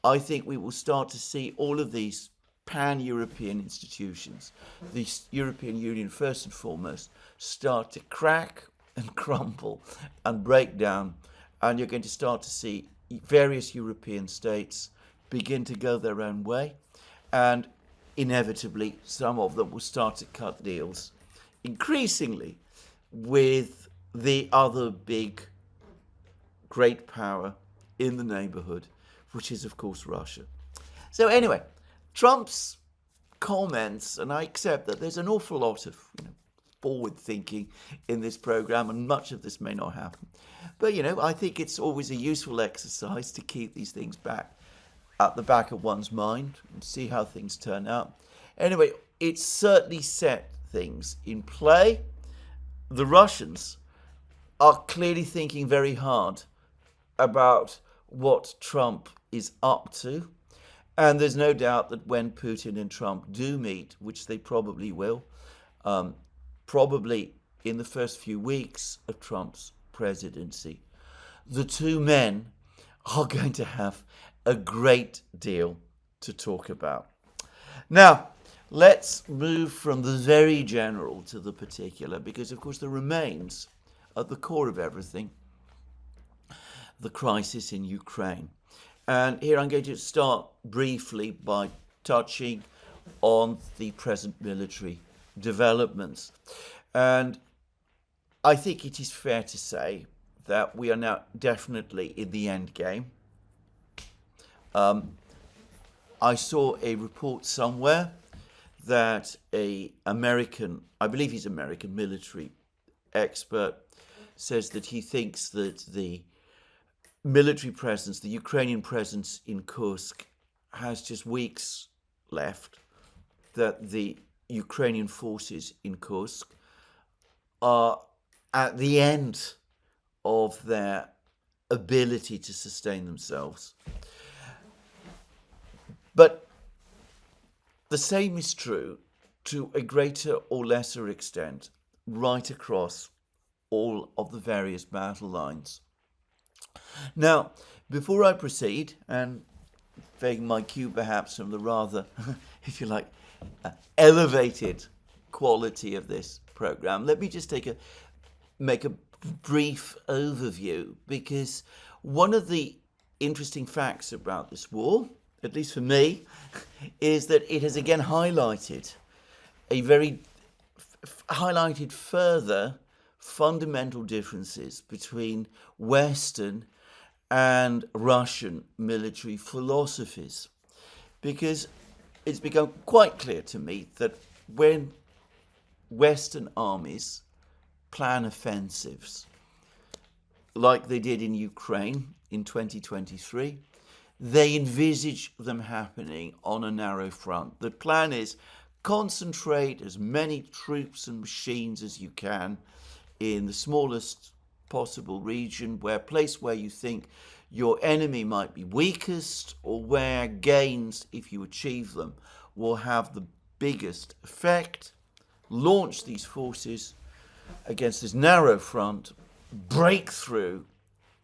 I think we will start to see all of these pan-European institutions, the European Union first and foremost, start to crack and crumble and break down, and you're going to start to see various European states begin to go their own way, and inevitably some of them will start to cut deals increasingly with the other big great power in the neighborhood, which is of course Russia. So anyway, Trump's comments, and I accept that there's an awful lot of forward thinking in this program, and much of this may not happen, but I think it's always a useful exercise to keep these things back at the back of one's mind and see how things turn out. Anyway, it certainly set things in play. The Russians are clearly thinking very hard about what Trump is up to, and there's no doubt that when Putin and Trump do meet, which they probably will, probably in the first few weeks of Trump's presidency, the two men are going to have a great deal to talk about. Now, let's move from the very general to the particular, because of course there remains at the core of everything the crisis in Ukraine. And here I'm going to start briefly by touching on the present military developments. And I think it is fair to say that we are now definitely in the end game. I saw a report somewhere that a American, I believe he's American military expert, says that he thinks that the military presence, the Ukrainian presence in Kursk, has just weeks left, that the Ukrainian forces in Kursk are at the end of their ability to sustain themselves. But the same is true to a greater or lesser extent right across all of the various battle lines. Now, before I proceed, and taking my cue perhaps from the rather, if you like, elevated quality of this program, let me just make a brief overview, because one of the interesting facts about this war, at least for me, is that it has again highlighted further fundamental differences between Western and Russian military philosophies, because it's become quite clear to me that when Western armies plan offensives like they did in Ukraine in 2023, they envisage them happening on a narrow front. The plan is concentrate as many troops and machines as you can in the smallest possible region, place where you think your enemy might be weakest, or where gains, if you achieve them, will have the biggest effect. Launch these forces against this narrow front, break through,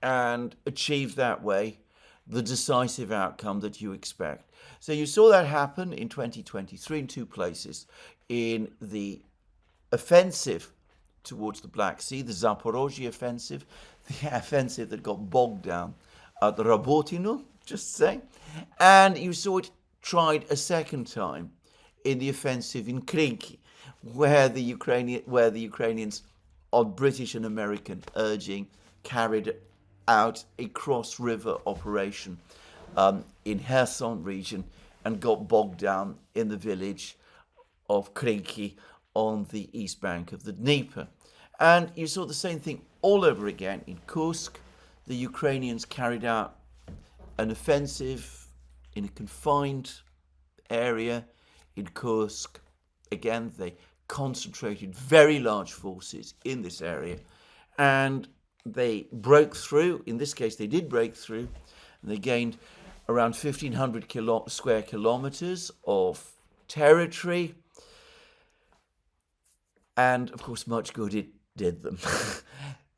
and achieve that way the decisive outcome that you expect. So you saw that happen in 2023 in two places. In the offensive towards the Black Sea, the Zaporozhye offensive, the offensive that got bogged down at Rabotino, just saying. And you saw it tried a second time in the offensive in Krinky, where the Ukrainians, on British and American urging, carried out a cross-river operation in Kherson region and got bogged down in the village of Krinky on the east bank of the Dnieper. And you saw the same thing all over again in Kursk. The Ukrainians carried out an offensive in a confined area in Kursk. Again, they concentrated very large forces in this area, and they broke through. In this case, they did break through, and they gained around 1,500 square kilometers of territory. And, of course, much good it did them.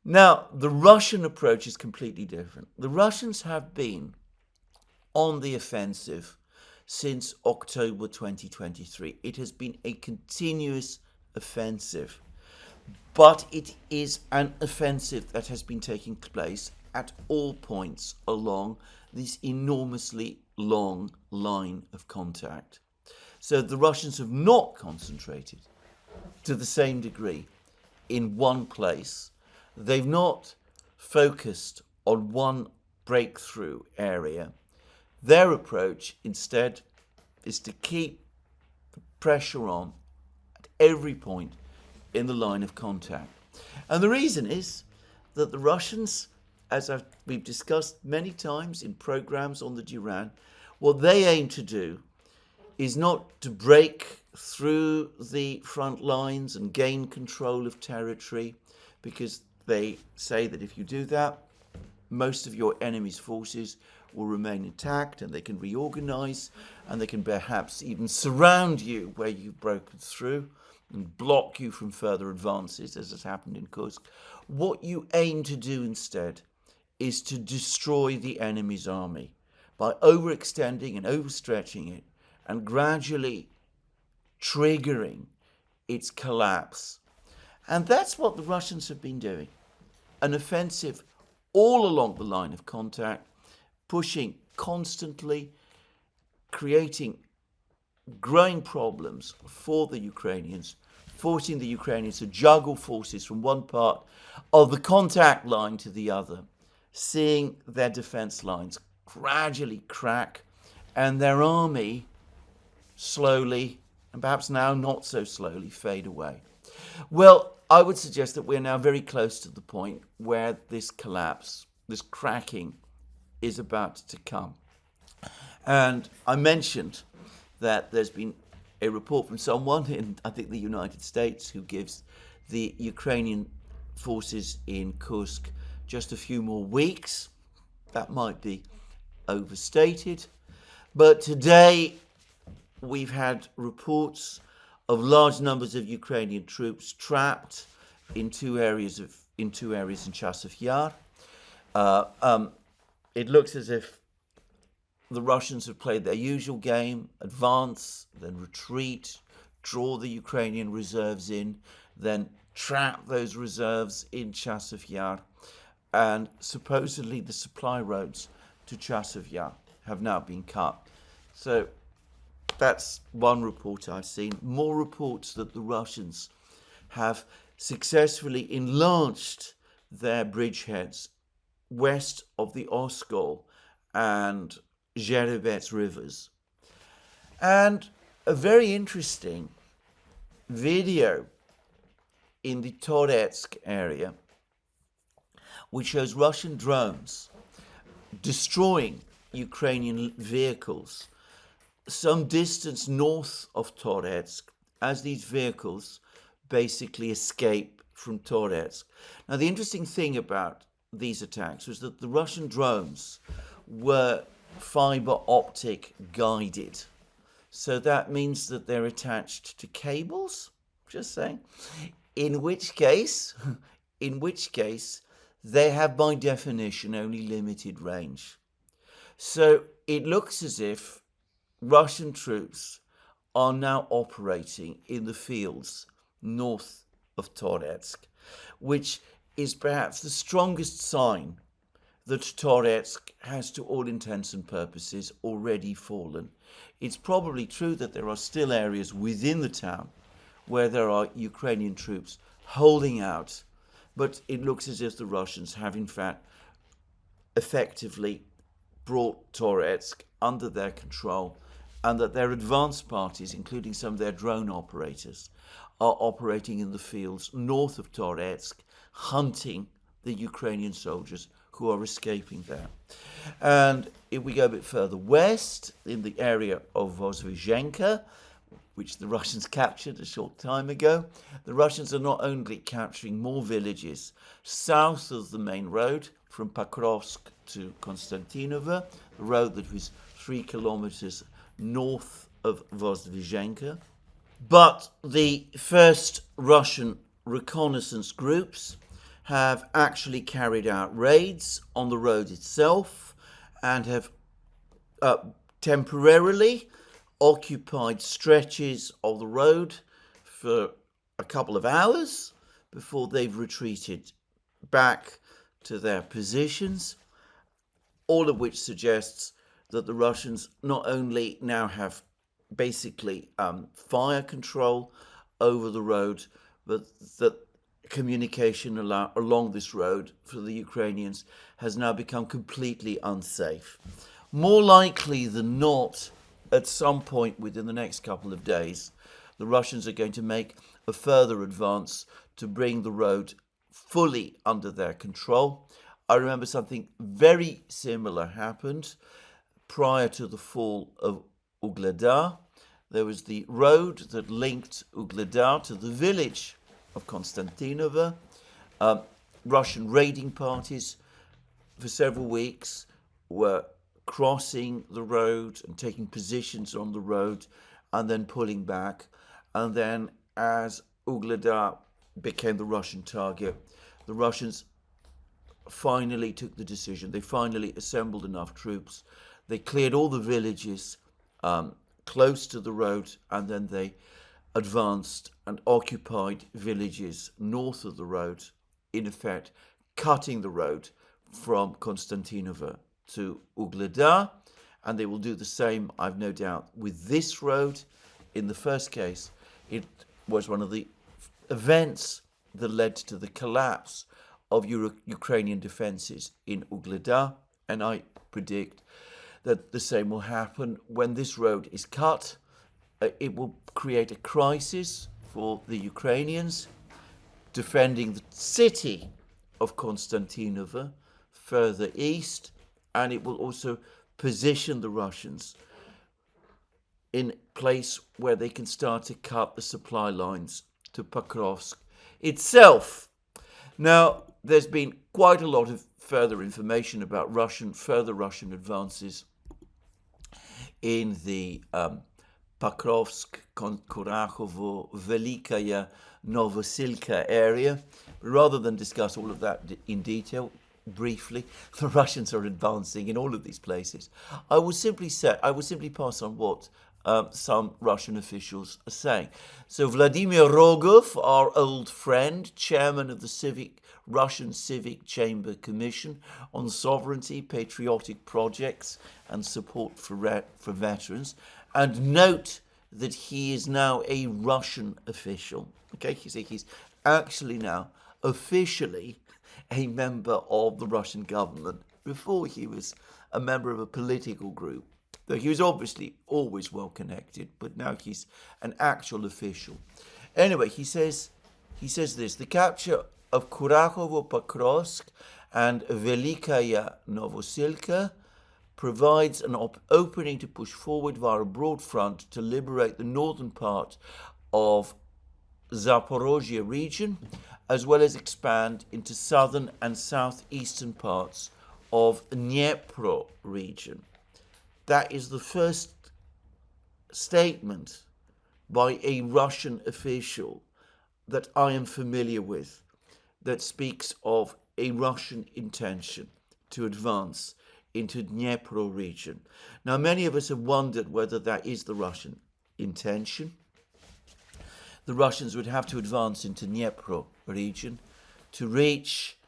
Now, the Russian approach is completely different. The Russians have been on the offensive since October 2023. It has been a continuous offensive, but it is an offensive that has been taking place at all points along this enormously long line of contact. So the Russians have not concentrated to the same degree in one place. They've not focused on one breakthrough area. Their approach instead is to keep the pressure on at every point in the line of contact. And the reason is that the Russians, as we've discussed many times in programs on the Duran, what they aim to do is not to break through the front lines and gain control of territory, because they say that if you do that, most of your enemy's forces will remain intact and they can reorganize and they can perhaps even surround you where you've broken through and block you from further advances, as has happened in Kursk. What you aim to do instead is to destroy the enemy's army by overextending and overstretching it and gradually triggering its collapse. And that's what the Russians have been doing. An offensive all along the line of contact, pushing constantly, creating growing problems for the Ukrainians, forcing the Ukrainians to juggle forces from one part of the contact line to the other, seeing their defense lines gradually crack and their army slowly, and perhaps now not so slowly, fade away. Well, I would suggest that we're now very close to the point where this collapse, this cracking, is about to come. And I mentioned that there's been a report from someone in, I think, the United States, who gives the Ukrainian forces in Kursk just a few more weeks. That might be overstated. But today we've had reports of large numbers of Ukrainian troops trapped in two areas in Chasiv Yar. It looks as if the Russians have played their usual game: advance, then retreat, draw the Ukrainian reserves in, then trap those reserves in Chasiv Yar. And supposedly the supply roads to Chasiv Yar have now been cut. So that's one report I've seen. More reports that the Russians have successfully enlarged their bridgeheads west of the Oskol and Zherebets rivers. And a very interesting video in the Toretsk area, which shows Russian drones destroying Ukrainian vehicles some distance north of Toretsk, as these vehicles basically escape from Toretsk. Now, the interesting thing about these attacks was that the Russian drones were fiber optic guided. So that means that they're attached to cables, just saying, in which case, they have by definition only limited range. So it looks as if Russian troops are now operating in the fields north of Toretsk, which is perhaps the strongest sign that Toretsk has, to all intents and purposes, already fallen. It's probably true that there are still areas within the town where there are Ukrainian troops holding out, but it looks as if the Russians have in fact effectively brought Toretsk under their control, and that their advance parties, including some of their drone operators, are operating in the fields north of Toretsk, hunting the Ukrainian soldiers who are escaping there. And if we go a bit further west, in the area of Vozdvizhenka, which the Russians captured a short time ago, the Russians are not only capturing more villages south of the main road from Pokrovsk to Konstantinovo, the road that was 3 kilometers north of Vozdvizhenka, but the first Russian reconnaissance groups have actually carried out raids on the road itself and have temporarily occupied stretches of the road for a couple of hours before they've retreated back to their positions, all of which suggests that the Russians not only now have basically fire control over the road, but that communication along this road for the Ukrainians has now become completely unsafe. More likely than not, at some point within the next couple of days, the Russians are going to make a further advance to bring the road fully under their control. I remember something very similar happened prior to the fall of Ugledar. There was the road that linked Ugledar to the village of Konstantinova. Russian raiding parties for several weeks were crossing the road and taking positions on the road and then pulling back. And then as Ugledar became the Russian target, the Russians finally took the decision. They finally assembled enough troops. They cleared all the villages close to the road, and then they advanced and occupied villages north of the road, in effect cutting the road from Konstantinova to Ugledar. And they will do the same, I've no doubt, with this road. In the first case, it was one of the events that led to the collapse of Ukrainian defenses in Ugledar, and I predict that the same will happen when this road is cut. It will create a crisis for the Ukrainians defending the city of Konstantinova further east, and it will also position the Russians in place where they can start to cut the supply lines to Pokrovsk itself. Now, there's been quite a lot of further information about further Russian advances in the Pokrovsk, Kurakhovo, Velikaya, Novosilka area. Rather than discuss all of that in detail, briefly, the Russians are advancing in all of these places. I will simply pass on what some Russian officials are saying. So Vladimir Rogov, our old friend, chairman of the Russian Civic Chamber Commission on Sovereignty, Patriotic Projects and Support for Veterans, and note that he is now a Russian official. Okay, he's actually now officially a member of the Russian government. Before, he was a member of a political group. Though he was obviously always well connected, but now he's an actual official. Anyway, he says this: the capture of Kurakhovo, Pokrovsk, and Velikaya Novosilka provides an opening to push forward via a broad front to liberate the northern part of Zaporozhye region, as well as expand into southern and southeastern parts of Dnipro region. That is the first statement by a Russian official that I am familiar with that speaks of a Russian intention to advance into Dnipro region. Now, many of us have wondered whether that is the Russian intention. The Russians would have to advance into Dnipro region to reach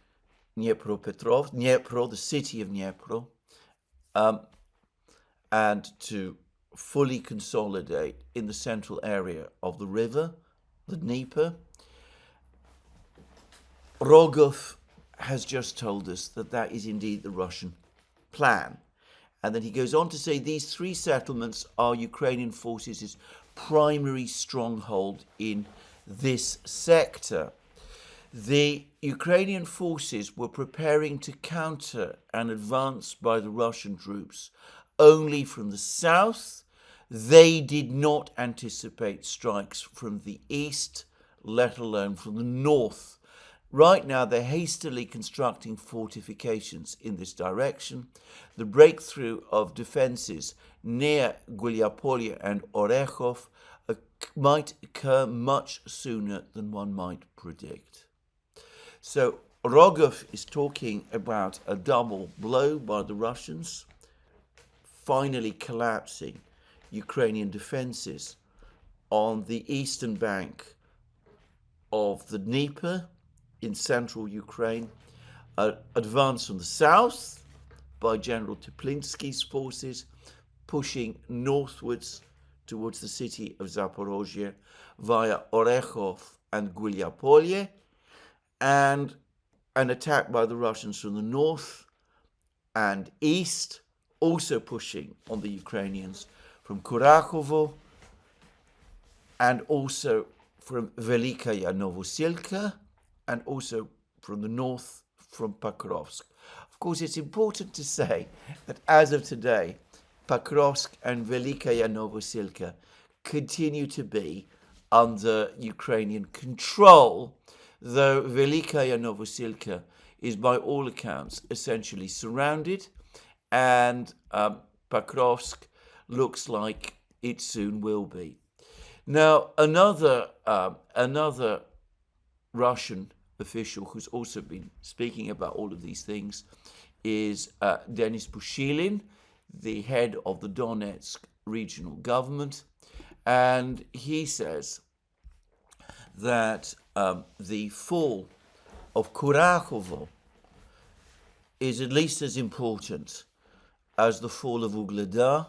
Dnipro, the city of Dnipro, and to fully consolidate in the central area of the river, the Dnieper. Rogov has just told us that that is indeed the Russian plan. And then he goes on to say these three settlements are Ukrainian forces' primary stronghold in this sector. The Ukrainian forces were preparing to counter an advance by the Russian troops only from the south. They did not anticipate strikes from the east, let alone from the north. Right now, they're hastily constructing fortifications in this direction. The breakthrough of defenses near Gulyapolye and Orekhov might occur much sooner than one might predict. So Rogov is talking about a double blow by the Russians, finally collapsing Ukrainian defenses on the eastern bank of the Dnieper in central Ukraine, advanced from the south by General Teplinsky's forces, pushing northwards towards the city of Zaporozhye via Orechov and Gulyapolye, and an attack by the Russians from the north and east, also pushing on the Ukrainians from Kurakhovo and also from Velikaya Novosilka, and also from the north from Pokrovsk. Of course, it's important to say that as of today, Pokrovsk and Velikaya Novosilka continue to be under Ukrainian control, though Velikaya Novosilka is by all accounts essentially surrounded, and Pokrovsk looks like it soon will be. Now, another Russian official who's also been speaking about all of these things is Denis Pushilin, the head of the Donetsk regional government, and he says that the fall of Kurakhovo is at least as important as the fall of Ugledar,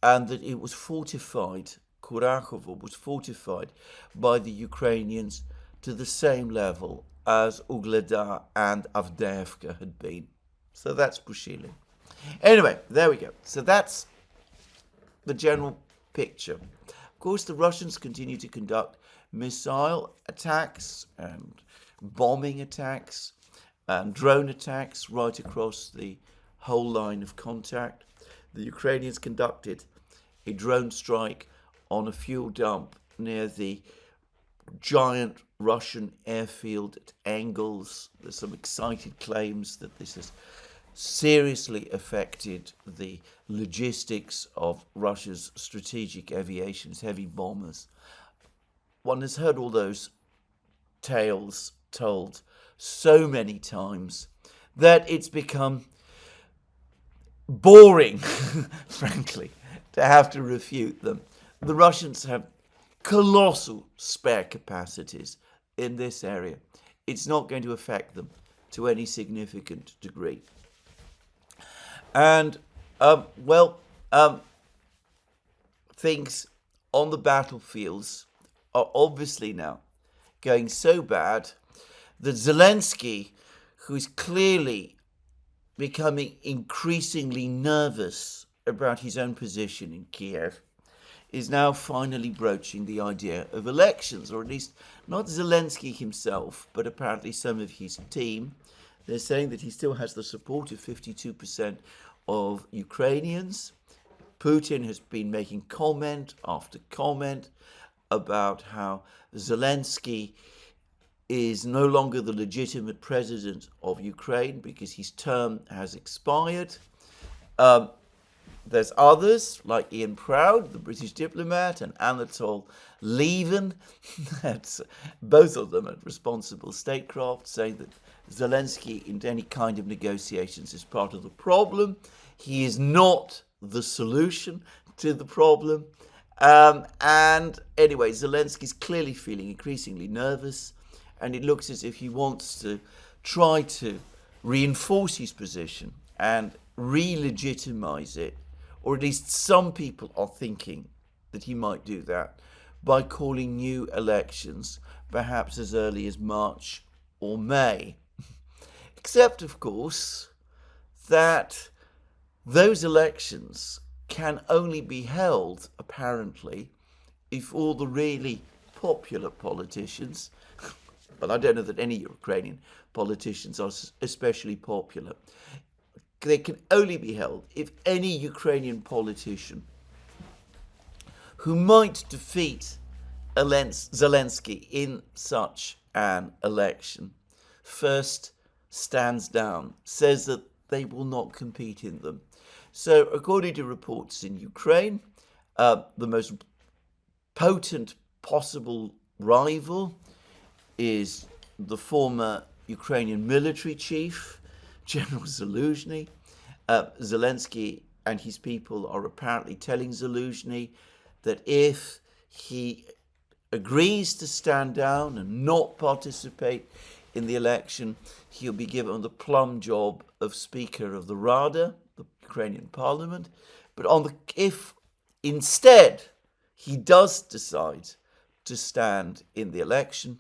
and that it was fortified, Kurakhovo was fortified by the Ukrainians to the same level as Ugledar and Avdiivka had been. So that's Pushilin. Anyway, there we go. So that's the general picture. Of course, the Russians continue to conduct missile attacks and bombing attacks and drone attacks right across the whole line of contact. The Ukrainians conducted a drone strike on a fuel dump near the giant Russian airfield at Engels. There's some excited claims that this has seriously affected the logistics of Russia's strategic aviation's heavy bombers. One has heard all those tales told so many times that it's become boring, frankly, to have to refute them. The Russians have colossal spare capacities in this area. It's not going to affect them to any significant degree. And, things on the battlefields are obviously now going so bad that Zelensky, who is clearly becoming increasingly nervous about his own position in Kiev, is now finally broaching the idea of elections, or at least not Zelensky himself, but apparently some of his team. They're saying that he still has the support of 52% of Ukrainians. Putin has been making comment after comment about how Zelensky is no longer the legitimate president of Ukraine because his term has expired. There's others, like Ian Proud, the British diplomat, and Anatol Lieven, that's both of them at Responsible Statecraft, saying that Zelensky in any kind of negotiations is part of the problem. He is not the solution to the problem. And anyway, Zelensky's clearly feeling increasingly nervous, and it looks as if he wants to try to reinforce his position and re-legitimize it, or at least some people are thinking that he might do that, by calling new elections, perhaps as early as March or May. Except, of course, that those elections can only be held, apparently, if all the really popular politicians, but I don't know that any Ukrainian politicians are especially popular, they can only be held if any Ukrainian politician who might defeat Zelensky in such an election first stands down, says that they will not compete in them. So, according to reports in Ukraine, the most potent possible rival is the former Ukrainian military chief, General Zaluzhny. Zelensky and his people are apparently telling Zelensky that if he agrees to stand down and not participate in the election, he'll be given the plum job of Speaker of the Rada, the Ukrainian parliament. But if instead he does decide to stand in the election,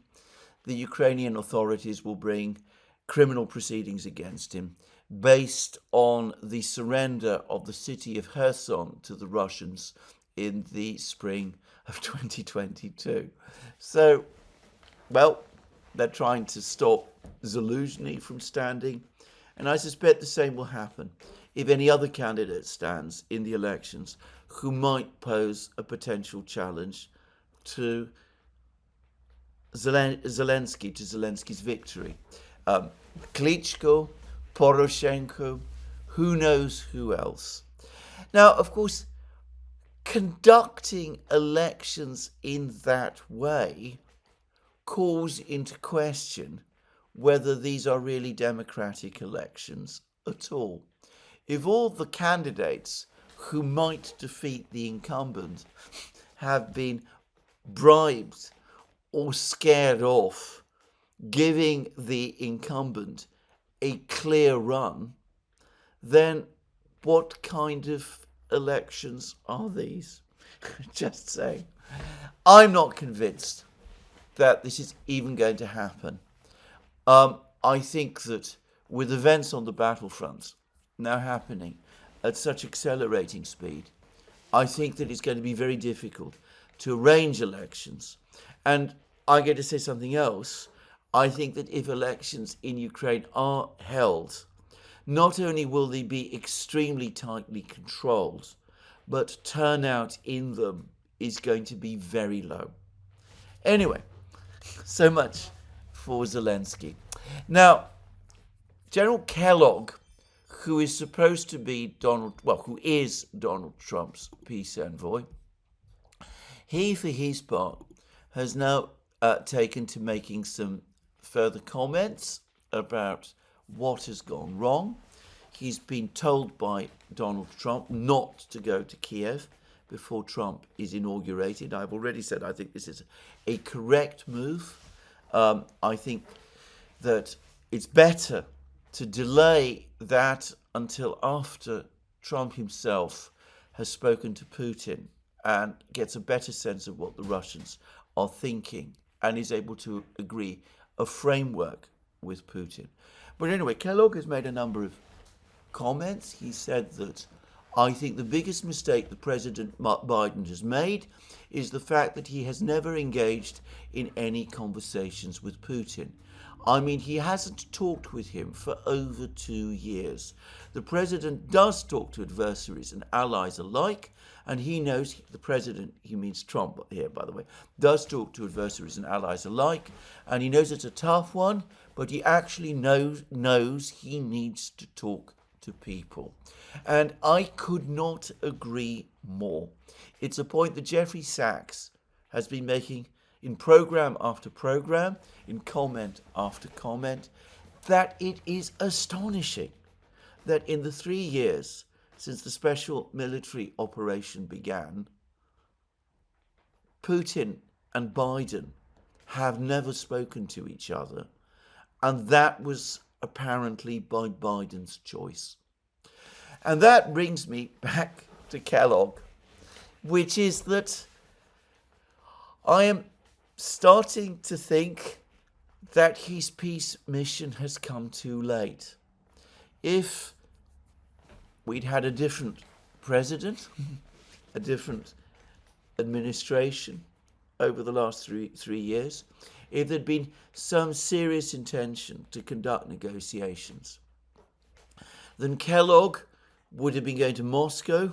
the Ukrainian authorities will bring criminal proceedings against him based on the surrender of the city of Kherson to the Russians in the spring of 2022. So, well, they're trying to stop Zelensky from standing, and I suspect the same will happen if any other candidate stands in the elections who might pose a potential challenge to Zelensky's victory. Klitschko, Poroshenko, who knows who else. Now, of course, conducting elections in that way calls into question whether these are really democratic elections at all. If all the candidates who might defeat the incumbent have been bribed or scared off giving the incumbent a clear run, then what kind of elections are these? Just saying. I'm not convinced that this is even going to happen. I think that with events on the battlefronts now happening at such accelerating speed, I think that it's going to be very difficult to arrange elections. And I'm going to say something else. I think that if elections in Ukraine are held, not only will they be extremely tightly controlled, but turnout in them is going to be very low. Anyway, so much for Zelensky. Now, General Kellogg, who is supposed to be who is Donald Trump's peace envoy, he, for his part, has now taken to making some further comments about what has gone wrong. He's been told by Donald Trump not to go to Kiev before Trump is inaugurated. I've already said I think this is a correct move. I think that it's better to delay that until after Trump himself has spoken to Putin and gets a better sense of what the Russians are thinking and is able to agree a framework with Putin. But anyway, Kellogg has made a number of comments. He said that I think the biggest mistake that President Biden has made is the fact that he has never engaged in any conversations with Putin. I mean, he hasn't talked with him for over 2 years. The president does talk to adversaries and allies alike, and he knows, the president, he means Trump here, by the way, does talk to adversaries and allies alike, and he knows it's a tough one, but he actually knows he needs to talk to people. And I could not agree more. It's a point that Jeffrey Sachs has been making in program after program, in comment after comment, that it is astonishing that in the 3 years since the special military operation began, Putin and Biden have never spoken to each other, and that was apparently by Biden's choice. And that brings me back to Kellogg, which is that I am starting to think that his peace mission has come too late. If we'd had a different president, a different administration over the last three years, if there'd been some serious intention to conduct negotiations, then Kellogg would have been going to Moscow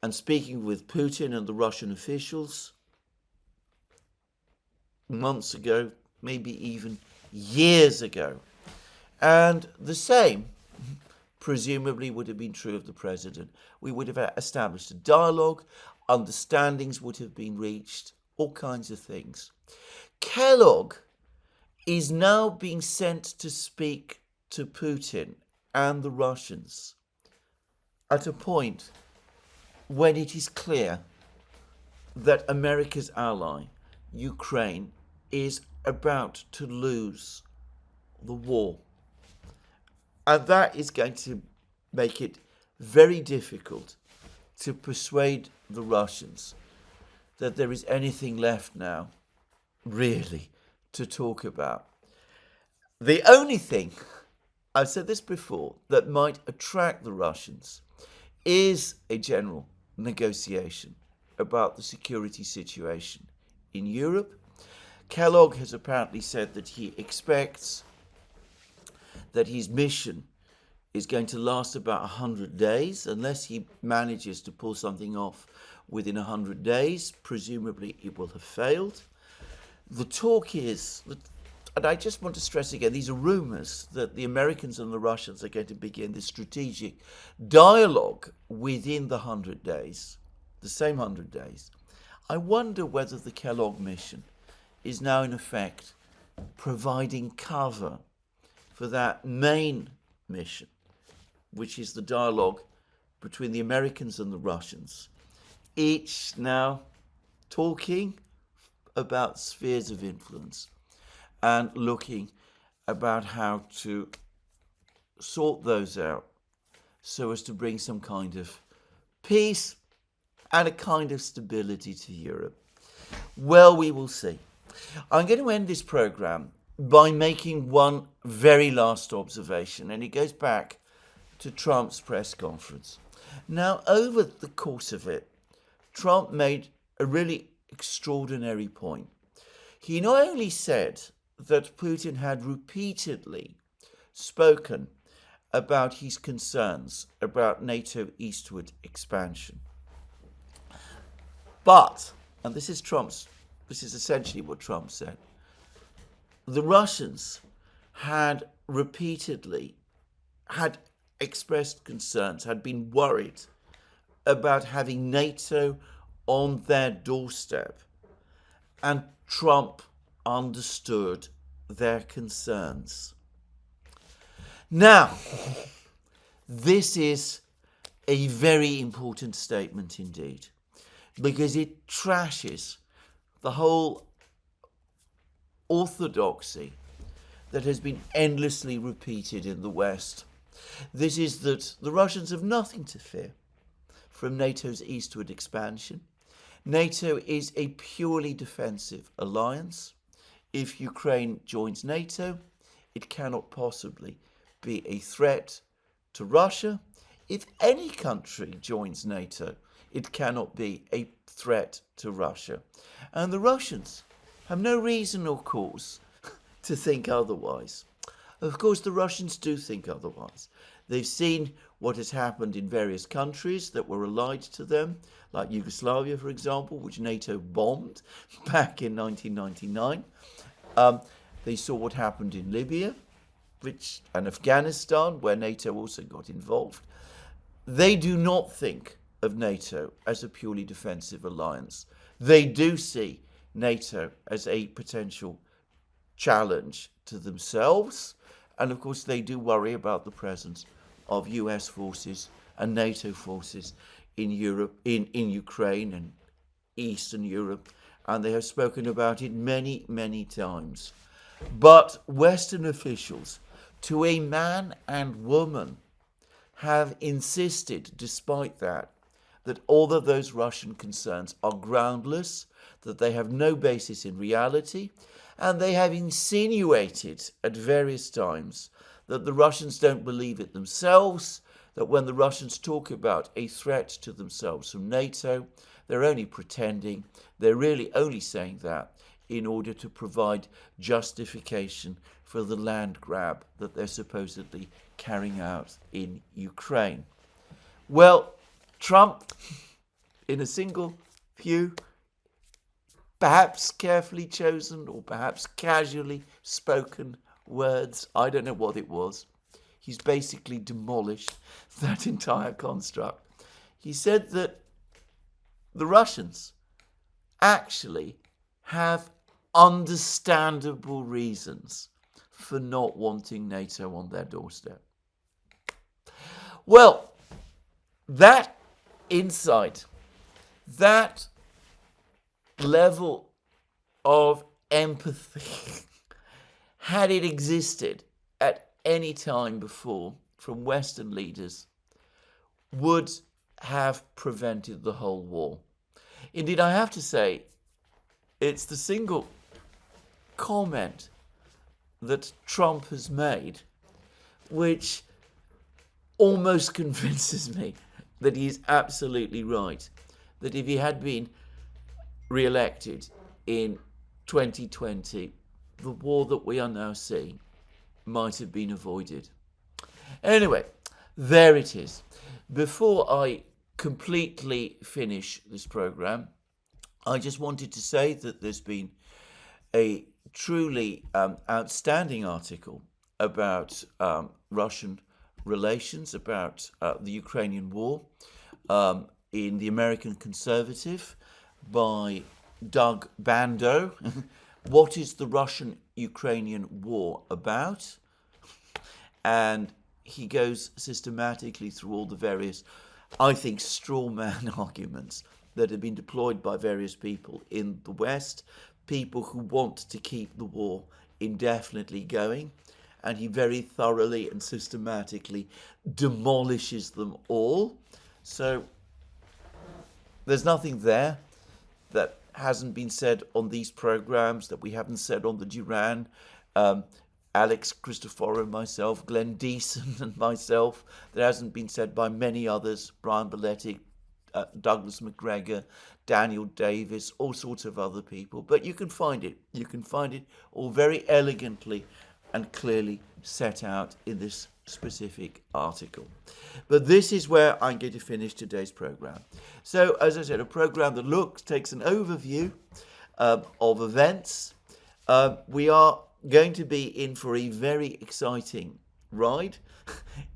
and speaking with Putin and the Russian officials months ago, maybe even years ago. And the same, presumably, would have been true of the president. We would have established a dialogue, understandings would have been reached, all kinds of things. Kellogg is now being sent to speak to Putin and the Russians at a point when it is clear that America's ally, Ukraine, is about to lose the war. And that is going to make it very difficult to persuade the Russians that there is anything left now, really, to talk about. The only thing, I've said this before, that might attract the Russians is a general negotiation about the security situation in Europe. Kellogg has apparently said that he expects that his mission is going to last about 100 days, unless he manages to pull something off within 100 days. Presumably it will have failed. The talk is, and I just want to stress again, these are rumors that the Americans and the Russians are going to begin this strategic dialogue within the 100 days, the same 100 days. I wonder whether the Kellogg mission is now in effect providing cover for that main mission, which is the dialogue between the Americans and the Russians, each now talking about spheres of influence and looking about how to sort those out so as to bring some kind of peace and a kind of stability to Europe. Well, we will see. I'm going to end this program by making one very last observation, and it goes back to Trump's press conference. Now, over the course of it, Trump made a really extraordinary point. He not only said that Putin had repeatedly spoken about his concerns about NATO eastward expansion, but, and this is essentially what Trump said, the Russians had repeatedly expressed concerns, had been worried about having NATO on their doorstep, and Trump understood their concerns. Now, this is a very important statement indeed, because it trashes the whole orthodoxy that has been endlessly repeated in the West. This is that the Russians have nothing to fear from NATO's eastward expansion. NATO is a purely defensive alliance. If Ukraine joins NATO, it cannot possibly be a threat to Russia. If any country joins NATO, it cannot be a threat to Russia. And the Russians have no reason or cause to think otherwise. Of course, the Russians do think otherwise. They've seen what has happened in various countries that were allied to them, like Yugoslavia, for example, which NATO bombed back in 1999. They saw what happened in Libya, and Afghanistan, where NATO also got involved. They do not think of NATO as a purely defensive alliance. They do see NATO as a potential challenge to themselves, and of course they do worry about the presence of US forces and NATO forces in Europe, in Ukraine and Eastern Europe, and they have spoken about it many, many times. But Western officials, to a man and woman, have insisted, despite that all of those Russian concerns are groundless, that they have no basis in reality, and they have insinuated at various times that the Russians don't believe it themselves, that when the Russians talk about a threat to themselves from NATO, they're only pretending. They're really only saying that in order to provide justification for the land grab that they're supposedly carrying out in Ukraine. Well, Trump, in a single few, perhaps carefully chosen or perhaps casually spoken words, I don't know what it was, he's basically demolished that entire construct. He said that the Russians actually have understandable reasons for not wanting NATO on their doorstep. Well, That insight, that level of empathy, had it existed at any time before from Western leaders, would have prevented the whole war. Indeed, I have to say, it's the single comment that Trump has made which almost convinces me that he is absolutely right, that if he had been re-elected in 2020, the war that we are now seeing might have been avoided. Anyway, there it is. Before I completely finish this program, I just wanted to say that there's been a truly outstanding article about Russian relations, about the Ukrainian war, in the American Conservative by Doug Bando. What is the Russian-Ukrainian war about? And he goes systematically through all the various, I think, straw man arguments that have been deployed by various people in the West, people who want to keep the war indefinitely going, and he very thoroughly and systematically demolishes them all. So there's nothing there that hasn't been said on these programs, that we haven't said on the Duran, Alex Christophoro and myself, Glenn Deason and myself, that hasn't been said by many others, Brian Belletti, Douglas McGregor, Daniel Davis, all sorts of other people. But you can find it. You can find it all very elegantly and clearly set out in this specific article. But this is where I'm going to finish today's program. So, as I said, a program that takes an overview of events. We are going to be in for a very exciting ride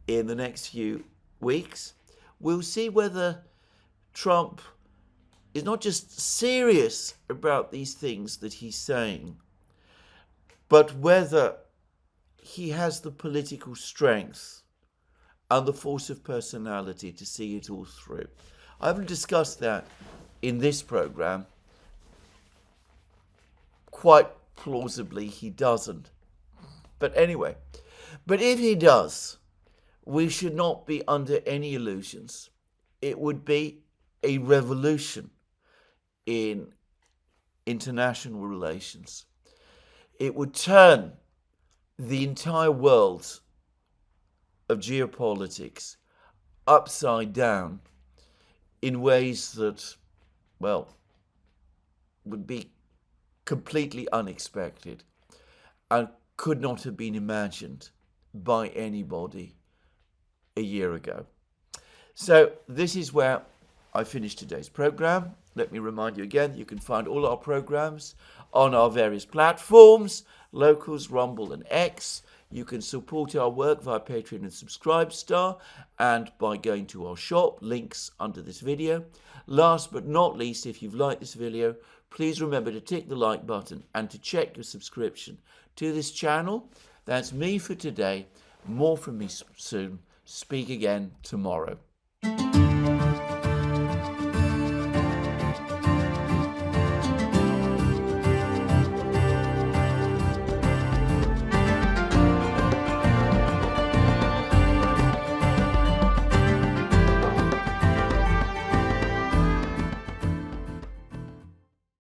in the next few weeks. We'll see whether Trump is not just serious about these things that he's saying, but whether he has the political strength and the force of personality to see it all through. I haven't discussed that in this program. Quite plausibly, he doesn't. But anyway, but if he does, we should not be under any illusions. It would be a revolution in international relations. It would turn the entire world of geopolitics upside down in ways that, well, would be completely unexpected and could not have been imagined by anybody a year ago. So this is where I finish today's program. Let me remind you again, you can find all our programs on our various platforms, Locals, Rumble and X. You can support our work via Patreon and Subscribestar and by going to our shop, links under this video. Last but not least, if you've liked this video, please remember to tick the like button and to check your subscription to this channel. That's me for today. More from me soon. Speak again tomorrow.